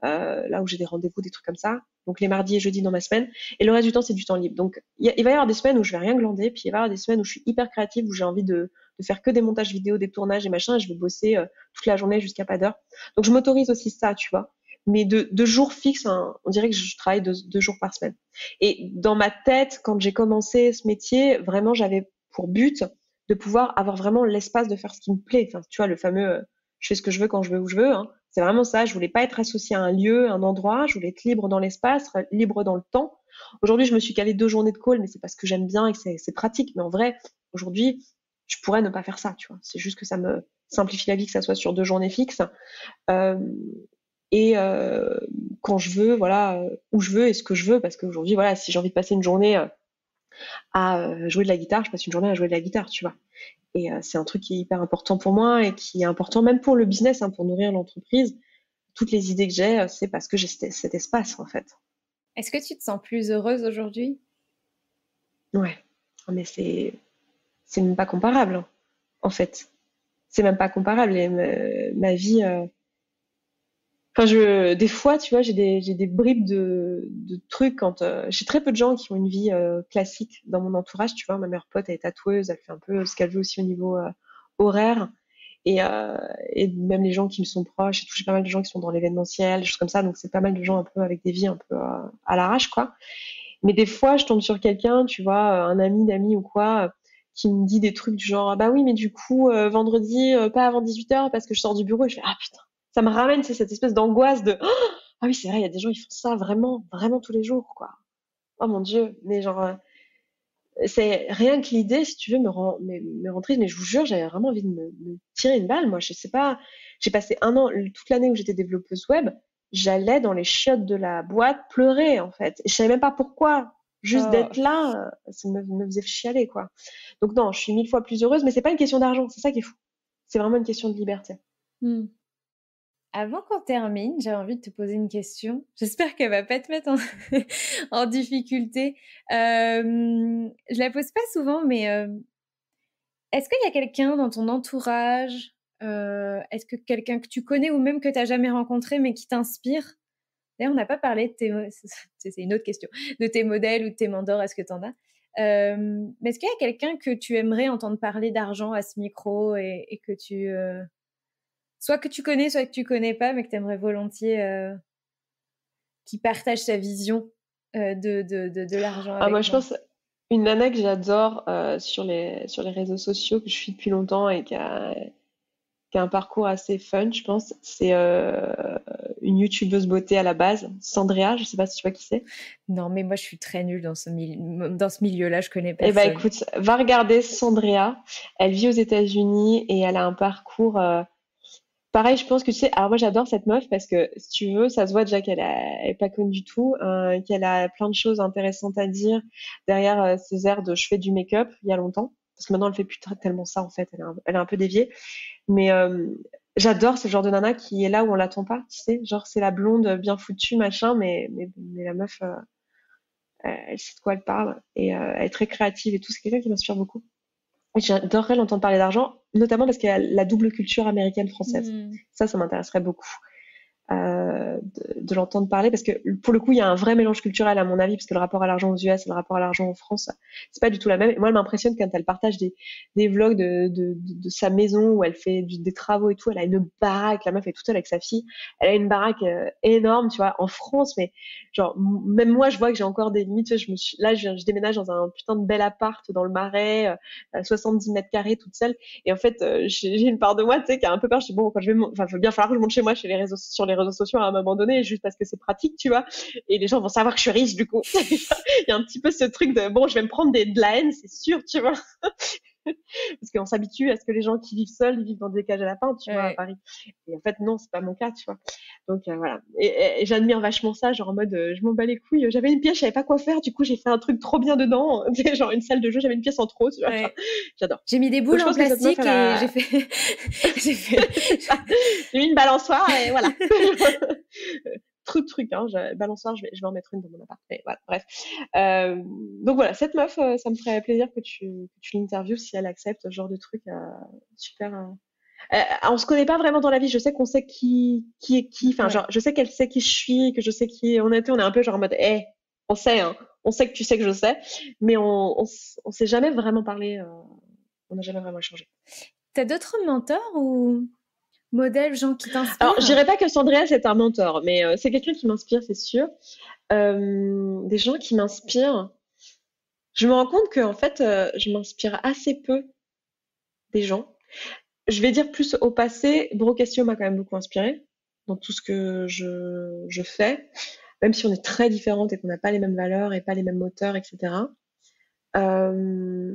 là où j'ai des rendez-vous, des trucs comme ça. Donc les mardis et jeudis dans ma semaine. Et le reste du temps, c'est du temps libre. Donc il va y avoir des semaines où je vais rien glander, puis il va y avoir des semaines où je suis hyper créative, où j'ai envie de faire que des montages vidéo, des tournages et machin, et je vais bosser toute la journée jusqu'à pas d'heure. Donc je m'autorise aussi ça, tu vois. Mais de jours fixes, hein, on dirait que je travaille 2 jours par semaine. Et dans ma tête, quand j'ai commencé ce métier, vraiment, j'avais pour but de pouvoir avoir vraiment l'espace de faire ce qui me plaît. Enfin, tu vois, le fameux je fais ce que je veux quand je veux où je veux. Hein. C'est vraiment ça. Je voulais pas être associée à un lieu, un endroit. Je voulais être libre dans l'espace, libre dans le temps. Aujourd'hui, je me suis calée 2 journées de call, mais c'est parce que j'aime bien et que c'est pratique. Mais en vrai, aujourd'hui, je pourrais ne pas faire ça, tu vois. C'est juste que ça me simplifie la vie que ça soit sur 2 journées fixes. Euh, et quand je veux, voilà, où je veux et ce que je veux, parce qu'aujourd'hui, voilà, si j'ai envie de passer une journée à jouer de la guitare, je passe une journée à jouer de la guitare, tu vois. Et c'est un truc qui est hyper important pour moi et qui est important même pour le business, hein, pour nourrir l'entreprise. Toutes les idées que j'ai, c'est parce que j'ai cet espace, en fait. Est-ce que tu te sens plus heureuse aujourd'hui? Ouais. Mais c'est même pas comparable, hein, en fait. C'est même pas comparable. Et ma vie. Enfin, des fois, tu vois, j'ai des bribes de trucs quand j'ai très peu de gens qui ont une vie classique dans mon entourage. Tu vois, ma meilleure pote, elle est tatoueuse, elle fait un peu ce qu'elle veut aussi au niveau horaire. Et même les gens qui me sont proches, j'ai touché pas mal de gens qui sont dans l'événementiel, des choses comme ça, donc c'est pas mal de gens un peu avec des vies un peu à l'arrache, quoi. Mais des fois, je tombe sur quelqu'un, tu vois, un ami d'amis ou quoi, qui me dit des trucs du genre, ah bah oui, mais du coup, vendredi, pas avant 18h parce que je sors du bureau et je fais, ah putain, ça me ramène, c'est cette espèce d'angoisse de, ah oui, c'est vrai, il y a des gens, ils font ça vraiment, vraiment tous les jours, quoi. Oh mon Dieu, mais genre, c'est rien que l'idée, si tu veux, me rend triste, mais je vous jure, j'avais vraiment envie de me tirer une balle. Moi, je sais pas, j'ai passé un an, toute l'année où j'étais développeuse web, j'allais dans les chiottes de la boîte pleurer, en fait. Et je savais même pas pourquoi. Juste d'être là, ça me faisait chialer, quoi. Donc non, je suis 1000 fois plus heureuse, mais c'est pas une question d'argent, c'est ça qui est fou. C'est vraiment une question de liberté. Avant qu'on termine, j'avais envie de te poser une question. J'espère qu'elle va pas te mettre en difficulté. Je la pose pas souvent, mais est-ce qu'il y a quelqu'un dans ton entourage, est-ce que quelqu'un que tu connais ou même que tu n'as jamais rencontré mais qui t'inspire? D'ailleurs, on n'a pas parlé de c'est une autre question, de tes modèles ou de tes mentors, est-ce que tu en as? Mais est-ce qu'il y a quelqu'un que tu aimerais entendre parler d'argent à ce micro et que soit que tu connais, soit que tu connais pas, mais que tu aimerais volontiers qui partage sa vision de l'argent avec Moi, je moi? pense une nana que j'adore sur les réseaux sociaux, que je suis depuis longtemps et qui a un parcours assez fun, je pense. C'est une youtubeuse beauté à la base, Sandrea, je sais pas si tu vois qui c'est. Non, mais moi, je suis très nulle dans dans ce milieu-là, je connais Eh ben personne. écoute, va regarder Sandrea. Elle vit aux États-Unis et elle a un parcours pareil. Je pense que tu sais, alors moi j'adore cette meuf parce que si tu veux, ça se voit déjà elle est pas connue du tout, qu'elle a plein de choses intéressantes à dire derrière ses airs de je fais du make-up il y a longtemps. Parce que maintenant elle fait plus tellement ça en fait, elle est un peu déviée. Mais j'adore ce genre de nana qui est là où on l'attend pas, tu sais. Genre, c'est la blonde bien foutue, machin, mais la meuf, elle sait de quoi elle parle et elle est très créative et tout. C'est quelqu'un qui m'inspire beaucoup. Et j'adorerais l'entendre parler d'argent, notamment parce qu'elle a la double culture américaine-française. Hmm. Ça m'intéresserait beaucoup de l'entendre parler parce que pour le coup il y a un vrai mélange culturel à mon avis parce que le rapport à l'argent aux US et le rapport à l'argent en France c'est pas du tout la même et moi elle m'impressionne quand elle partage des vlogs de sa maison où elle fait des travaux et tout. Elle a une baraque, la meuf est toute seule avec sa fille, elle a une baraque énorme tu vois en France mais genre même moi je vois que j'ai encore des limites tu sais, je déménage dans un putain de bel appart dans le Marais 70 mètres carrés toute seule et en fait, j'ai une part de moi, tu sais, qui a un peu peur. Je dis bon, quand je vais, enfin, il va bien falloir que je monte chez moi, sur les réseaux sociaux à un moment donné, juste parce que c'est pratique, tu vois. Et les gens vont savoir que je suis riche, du coup. Il y a un petit peu ce truc de bon, je vais me prendre de la haine, c'est sûr, tu vois. Parce qu'on s'habitue à ce que les gens qui vivent seuls, ils vivent dans des cages à lapins, tu vois, à Ouais. Paris. Et en fait, non, c'est pas mon cas, tu vois. Donc voilà. Et j'admire vachement ça, genre en mode, je m'en bats les couilles. J'avais une pièce, je savais pas quoi faire. Du coup, j'ai fait un truc trop bien dedans. Tu sais, genre une salle de jeu, j'avais une pièce en trop, tu vois. Genre, Ouais. j'adore. J'ai mis des Donc boules je en pense que cette meuf, plastique elle et j'ai a, fait, j'ai fait. j'ai mis une balançoire et voilà. Truc, hein. Balançoire, je vais en mettre une dans mon appart. Mais voilà, bref. Donc voilà, cette meuf, ça me ferait plaisir que tu l'interviewes si elle accepte ce genre de truc. Super. On se connaît pas vraiment dans la vie. Je sais qu'on sait qui est qui. Enfin, Ouais. genre, je sais qu'elle sait qui je suis, que je sais qui on était. On est un peu genre en mode, on sait, hein. On sait que tu sais que je sais, mais on s'est jamais vraiment parlé. On n'a jamais vraiment échangé. T'as d'autres mentors ou modèles, gens qui Alors, je t'inspirent? dirais pas que Sandrea c'est un mentor, mais c'est quelqu'un qui m'inspire, c'est sûr. Des gens qui m'inspirent. Je me rends compte que en fait, je m'inspire assez peu des gens. Je vais dire plus au passé, Brocastio m'a quand même beaucoup inspiré dans tout ce que je fais, même si on est très différentes et qu'on n'a pas les mêmes valeurs et pas les mêmes moteurs, etc. Euh,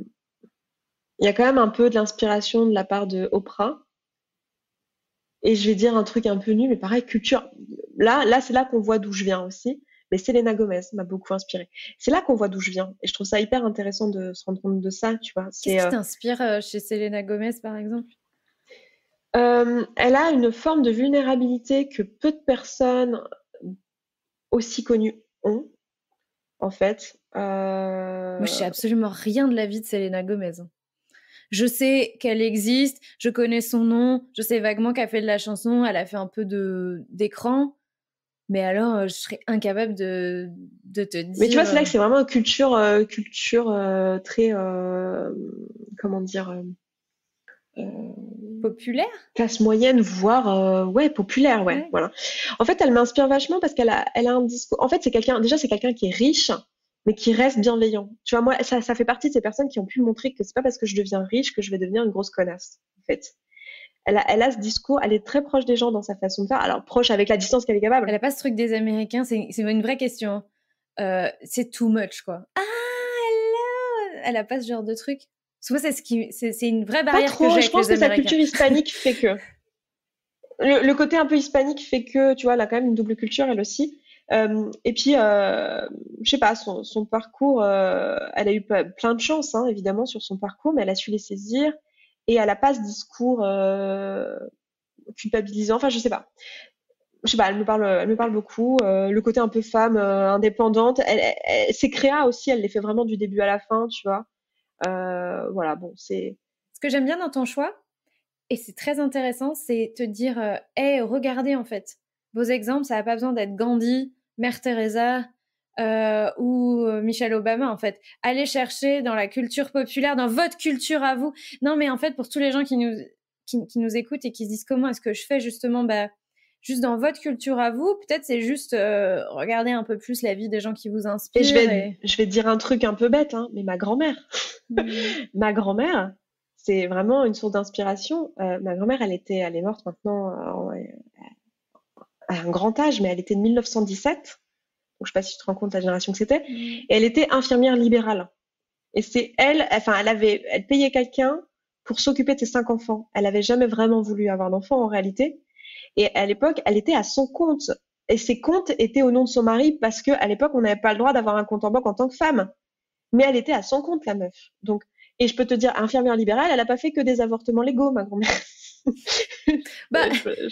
Il y a quand même un peu de l'inspiration de la part de Oprah. Et je vais dire un truc un peu nul, mais pareil, culture. Là, c'est là qu'on voit d'où je viens aussi. Mais Selena Gomez m'a beaucoup inspirée. C'est là qu'on voit d'où je viens. Et je trouve ça hyper intéressant de se rendre compte de ça, tu vois. Qu'est-ce qui t'inspire chez Selena Gomez, par exemple? Elle a une forme de vulnérabilité que peu de personnes aussi connues ont, en fait. Moi, je sais absolument rien de la vie de Selena Gomez, hein. Je sais qu'elle existe, je connais son nom, je sais vaguement qu'elle fait de la chanson, elle a fait un peu d'écran, mais alors je serais incapable de te Mais tu dire vois, c'est là que c'est vraiment une culture très, comment dire, populaire. classe moyenne, voire ouais, populaire, ouais, Ouais. voilà. En fait, elle m'inspire vachement parce qu'elle a un discours. En fait, c'est quelqu'un qui est riche, mais qui reste bienveillant. Tu vois, moi, ça fait partie de ces personnes qui ont pu montrer que c'est pas parce que je deviens riche que je vais devenir une grosse connasse, en fait. Elle a ce discours, elle est très proche des gens dans sa façon de faire. Alors, proche avec la distance qu'elle est capable. Elle a pas ce truc des Américains, c'est une vraie question. C'est too much, quoi. Ah, elle a pas ce genre de truc. Parce que moi, c'est une vraie Pas barrière que j'ai trop, je avec pense les que sa Américains. culture hispanique fait que. Le côté un peu hispanique fait que, tu vois, elle a quand même une double culture, elle aussi. Et puis, je sais pas, son parcours, elle a eu plein de chance, hein, évidemment, sur son parcours, mais elle a su les saisir et elle a pas ce discours culpabilisant. Enfin, je sais pas. Je sais pas, elle me parle beaucoup. Le côté un peu femme, indépendante. Ses créas aussi, elle les fait vraiment du début à la fin, tu vois. Voilà, bon, c'est. Ce que j'aime bien dans ton choix, et c'est très intéressant, c'est te dire, hey, regardez en fait, vos exemples, ça n'a pas besoin d'être Gandhi, Mère Teresa, ou Michelle Obama, en fait. Allez chercher dans la culture populaire, dans votre culture à vous. Non, mais en fait, pour tous les gens qui nous écoutent et qui se disent comment est-ce que je fais justement, juste dans votre culture à vous, peut-être c'est juste regarder un peu plus la vie des gens qui vous inspirent. Et je vais te dire un truc un peu bête, hein, mais ma grand-mère, ma grand-mère, c'est vraiment une source d'inspiration. Ma grand-mère, elle est morte maintenant à un grand âge, mais elle était de 1917. Donc, je sais pas si tu te rends compte de la génération que c'était. Et elle était infirmière libérale. Et c'est elle payait quelqu'un pour s'occuper de ses 5 enfants. Elle avait jamais vraiment voulu avoir d'enfants en réalité. Et à l'époque, elle était à son compte. Et ses comptes étaient au nom de son mari parce que à l'époque, on n'avait pas le droit d'avoir un compte en banque en tant que femme. Mais elle était à son compte, la meuf. Donc, et je peux te dire, infirmière libérale, elle a pas fait que des avortements légaux, ma grand-mère.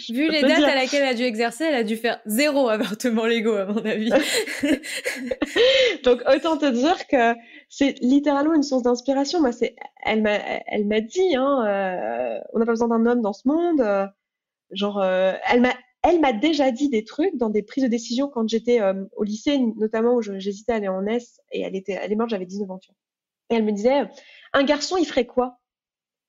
Vu les dates à laquelle elle a dû exercer, elle a dû faire 0 avortement légaux, à mon avis. Donc, autant te dire que c'est littéralement une source d'inspiration. Moi, elle m'a dit, on n'a pas besoin d'un homme dans ce monde. Elle m'a déjà dit des trucs dans des prises de décision quand j'étais au lycée, notamment où j'hésitais à aller en S, et elle est morte, j'avais 19 ans. Tu vois. Et elle me disait, un garçon, il ferait quoi?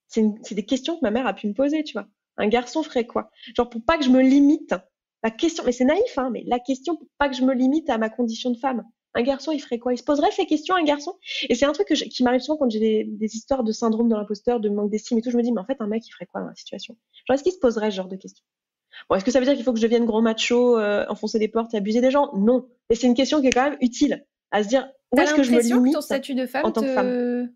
C'est des questions que ma mère a pu me poser, tu vois. Un garçon ferait quoi? Genre, pour pas que je me limite, la question, mais c'est naïf, hein, mais la question, pour pas que je me limite à ma condition de femme. Un garçon, il ferait quoi? Il se poserait ces questions, un garçon? Et c'est un truc qui m'arrive souvent quand j'ai des histoires de syndrome de l'imposteur, de manque d'estime et tout. Je me dis, mais en fait, un mec, il ferait quoi dans la situation? Genre, est-ce qu'il se poserait ce genre de questions? Bon, est-ce que ça veut dire qu'il faut que je devienne gros macho, enfoncer des portes et abuser des gens? Non. Mais c'est une question qui est quand même utile à se dire, où est-ce que je me limite ton statut de femme en tant que femme?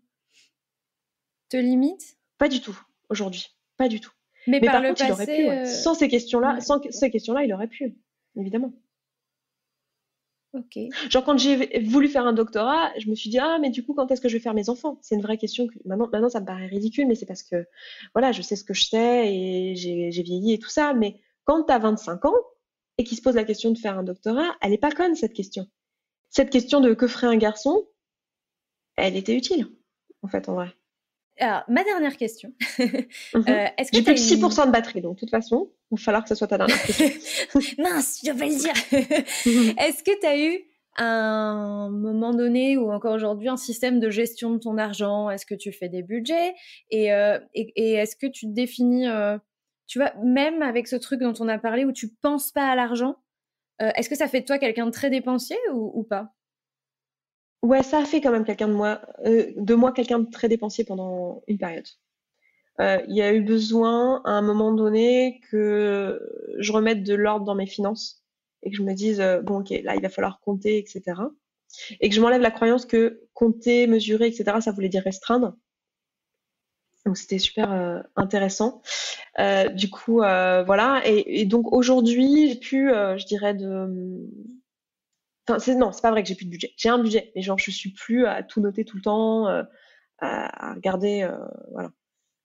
Te limite? Pas du tout, aujourd'hui. Pas du tout. Mais par le contre, passé, il aurait pu. Ouais. Sans ces questions-là, il aurait pu, évidemment. Ok. Genre, quand j'ai voulu faire un doctorat, je me suis dit, mais du coup, quand est-ce que je vais faire mes enfants? C'est une vraie question. Maintenant, ça me paraît ridicule, mais c'est parce que, voilà, je sais ce que je sais et j'ai vieilli et tout ça. Mais quand tu as 25 ans et qu'il se pose la question de faire un doctorat, elle est pas conne, cette question. Cette question de que ferait un garçon, elle était utile, en fait, en vrai. Alors, ma dernière question. Est-ce que j'ai plus que 6% de batterie, donc de toute façon, il va falloir que ce soit ta dernière question. Mince, je vais le dire. Est-ce que tu as eu un moment donné ou encore aujourd'hui un système de gestion de ton argent? Est-ce que tu fais des budgets et est-ce que tu te définis, tu vois, même avec ce truc dont on a parlé où tu penses pas à l'argent, est-ce que ça fait de toi quelqu'un de très dépensier ou pas? Ouais, ça a fait quand même de moi quelqu'un de très dépensier pendant une période. Il y a eu besoin à un moment donné que je remette de l'ordre dans mes finances et que je me dise bon ok, là il va falloir compter, etc. Et que je m'enlève la croyance que compter, mesurer, etc. ça voulait dire restreindre. Donc c'était super intéressant. Du coup voilà, et donc aujourd'hui j'ai pu je dirais non, c'est pas vrai que j'ai plus de budget. J'ai un budget, mais genre je suis plus à tout noter tout le temps, à regarder, voilà,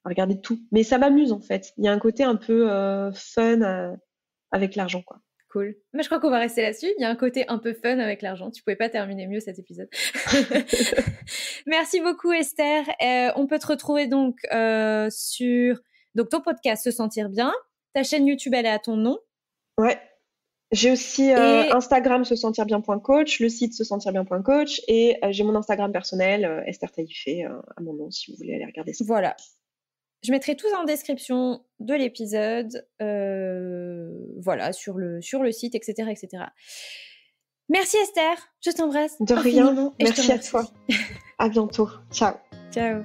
à regarder tout. Mais ça m'amuse en fait. Il y a un côté un peu fun avec l'argent, quoi. Cool. Mais je crois qu'on va rester là-dessus. Il y a un côté un peu fun avec l'argent. Tu pouvais pas terminer mieux cet épisode. Merci beaucoup Esther. On peut te retrouver donc sur ton podcast Se Sentir Bien. Ta chaîne YouTube, elle est à ton nom. Ouais. J'ai aussi Instagram se-sentir-bien.coach, le site se-sentir-bien.coach et j'ai mon Instagram personnel Esther Taïfé à mon nom si vous voulez aller regarder ça. Voilà. Je mettrai tout en description de l'épisode, voilà, sur le site, etc., etc. Merci Esther, je t'embrasse. De rien, merci à toi. À bientôt. Ciao. Ciao.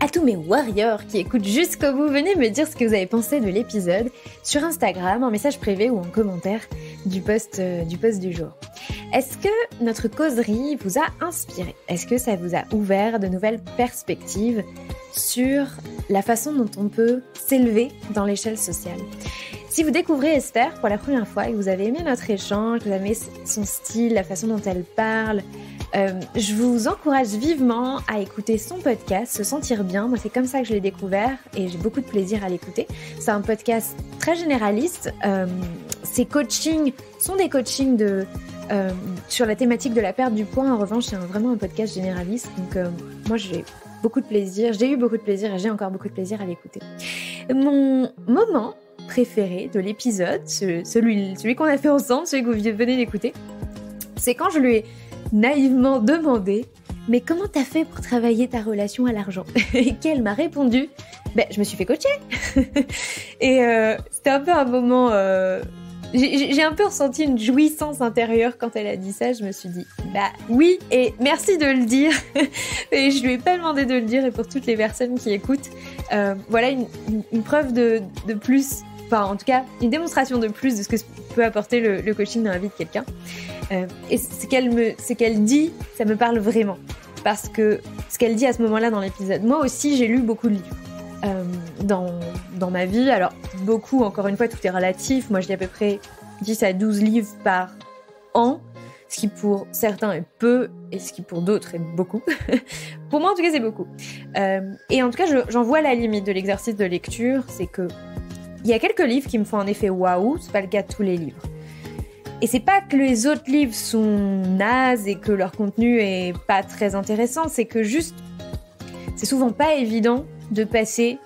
À tous mes warriors qui écoutent jusqu'au bout, venez me dire ce que vous avez pensé de l'épisode sur Instagram, en message privé ou en commentaire du post du jour. Est-ce que notre causerie vous a inspiré? Est-ce que ça vous a ouvert de nouvelles perspectives sur la façon dont on peut s'élever dans l'échelle sociale? Si vous découvrez Esther pour la première fois et que vous avez aimé notre échange, que vous avez aimé son style, la façon dont elle parle, je vous encourage vivement à écouter son podcast, Se Sentir Bien. Moi, c'est comme ça que je l'ai découvert et j'ai beaucoup de plaisir à l'écouter. C'est un podcast très généraliste. Ses coachings sont des coachings sur la thématique de la perte du poids. En revanche, c'est vraiment un podcast généraliste. Donc, moi, j'ai eu beaucoup de plaisir et j'ai encore beaucoup de plaisir à l'écouter. Mon moment préféré de l'épisode, celui qu'on a fait ensemble, celui que vous venez d'écouter, c'est quand je lui ai naïvement demandé « Mais comment t'as fait pour travailler ta relation à l'argent ?» Et qu'elle m'a répondu « Je me suis fait coacher !» Et c'était un peu un moment... J'ai un peu ressenti une jouissance intérieure quand elle a dit ça. Je me suis dit oui, et merci de le dire. Et je lui ai pas demandé de le dire, et pour toutes les personnes qui écoutent, voilà une preuve de plus, enfin en tout cas une démonstration de plus de ce que peut apporter le coaching dans la vie de quelqu'un. Et ce qu'elle dit, ça me parle vraiment, parce que ce qu'elle dit à ce moment-là dans l'épisode, moi aussi j'ai lu beaucoup de livres dans ma vie. Alors beaucoup, encore une fois, tout est relatif. Moi je lis à peu près 10 à 12 livres par an, ce qui pour certains est peu et ce qui pour d'autres est beaucoup. Pour moi en tout cas c'est beaucoup. Et en tout cas j'en vois la limite de l'exercice de lecture. C'est que il y a quelques livres qui me font un effet waouh, c'est pas le cas de tous les livres. Et c'est pas que les autres livres sont nazes et que leur contenu est pas très intéressant, c'est que juste c'est souvent pas évident de passer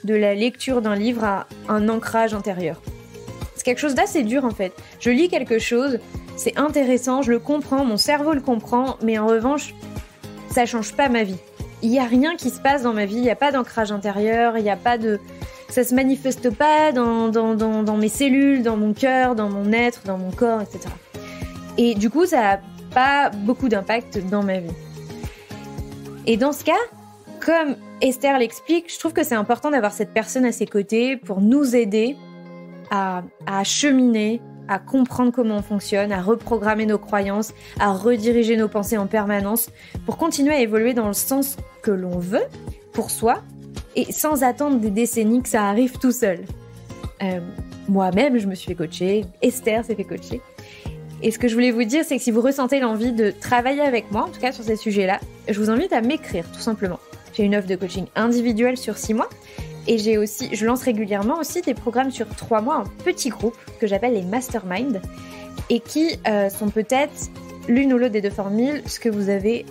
de la lecture d'un livre à un ancrage intérieur. C'est quelque chose d'assez dur en fait. Je lis quelque chose, c'est intéressant, je le comprends, mon cerveau le comprend, mais en revanche, ça change pas ma vie. Il y a rien qui se passe dans ma vie, il y a pas d'ancrage intérieur, il y a pas de... Ça se manifeste pas dans mes cellules, dans mon cœur, dans mon être, dans mon corps, etc. Et du coup, ça a pas beaucoup d'impact dans ma vie. Et dans ce cas, comme Esther l'explique, je trouve que c'est important d'avoir cette personne à ses côtés pour nous aider à cheminer, à comprendre comment on fonctionne, à reprogrammer nos croyances, à rediriger nos pensées en permanence pour continuer à évoluer dans le sens que l'on veut pour soi et sans attendre des décennies que ça arrive tout seul. Moi-même, je me suis fait coacher, Esther s'est fait coacher. Et ce que je voulais vous dire, c'est que si vous ressentez l'envie de travailler avec moi, en tout cas sur ces sujets-là, je vous invite à m'écrire tout simplement. J'ai une offre de coaching individuelle sur 6 mois et je lance régulièrement aussi des programmes sur 3 mois en petits groupes que j'appelle les masterminds et qui sont peut-être l'une ou l'autre des deux formules, ce que vous avez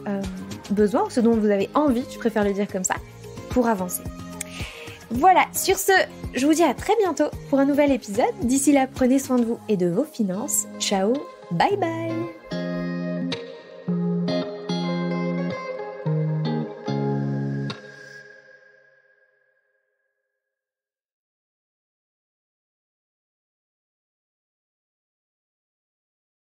besoin, ce dont vous avez envie, je préfère le dire comme ça, pour avancer. Voilà, sur ce, je vous dis à très bientôt pour un nouvel épisode. D'ici là, prenez soin de vous et de vos finances. Ciao, bye bye.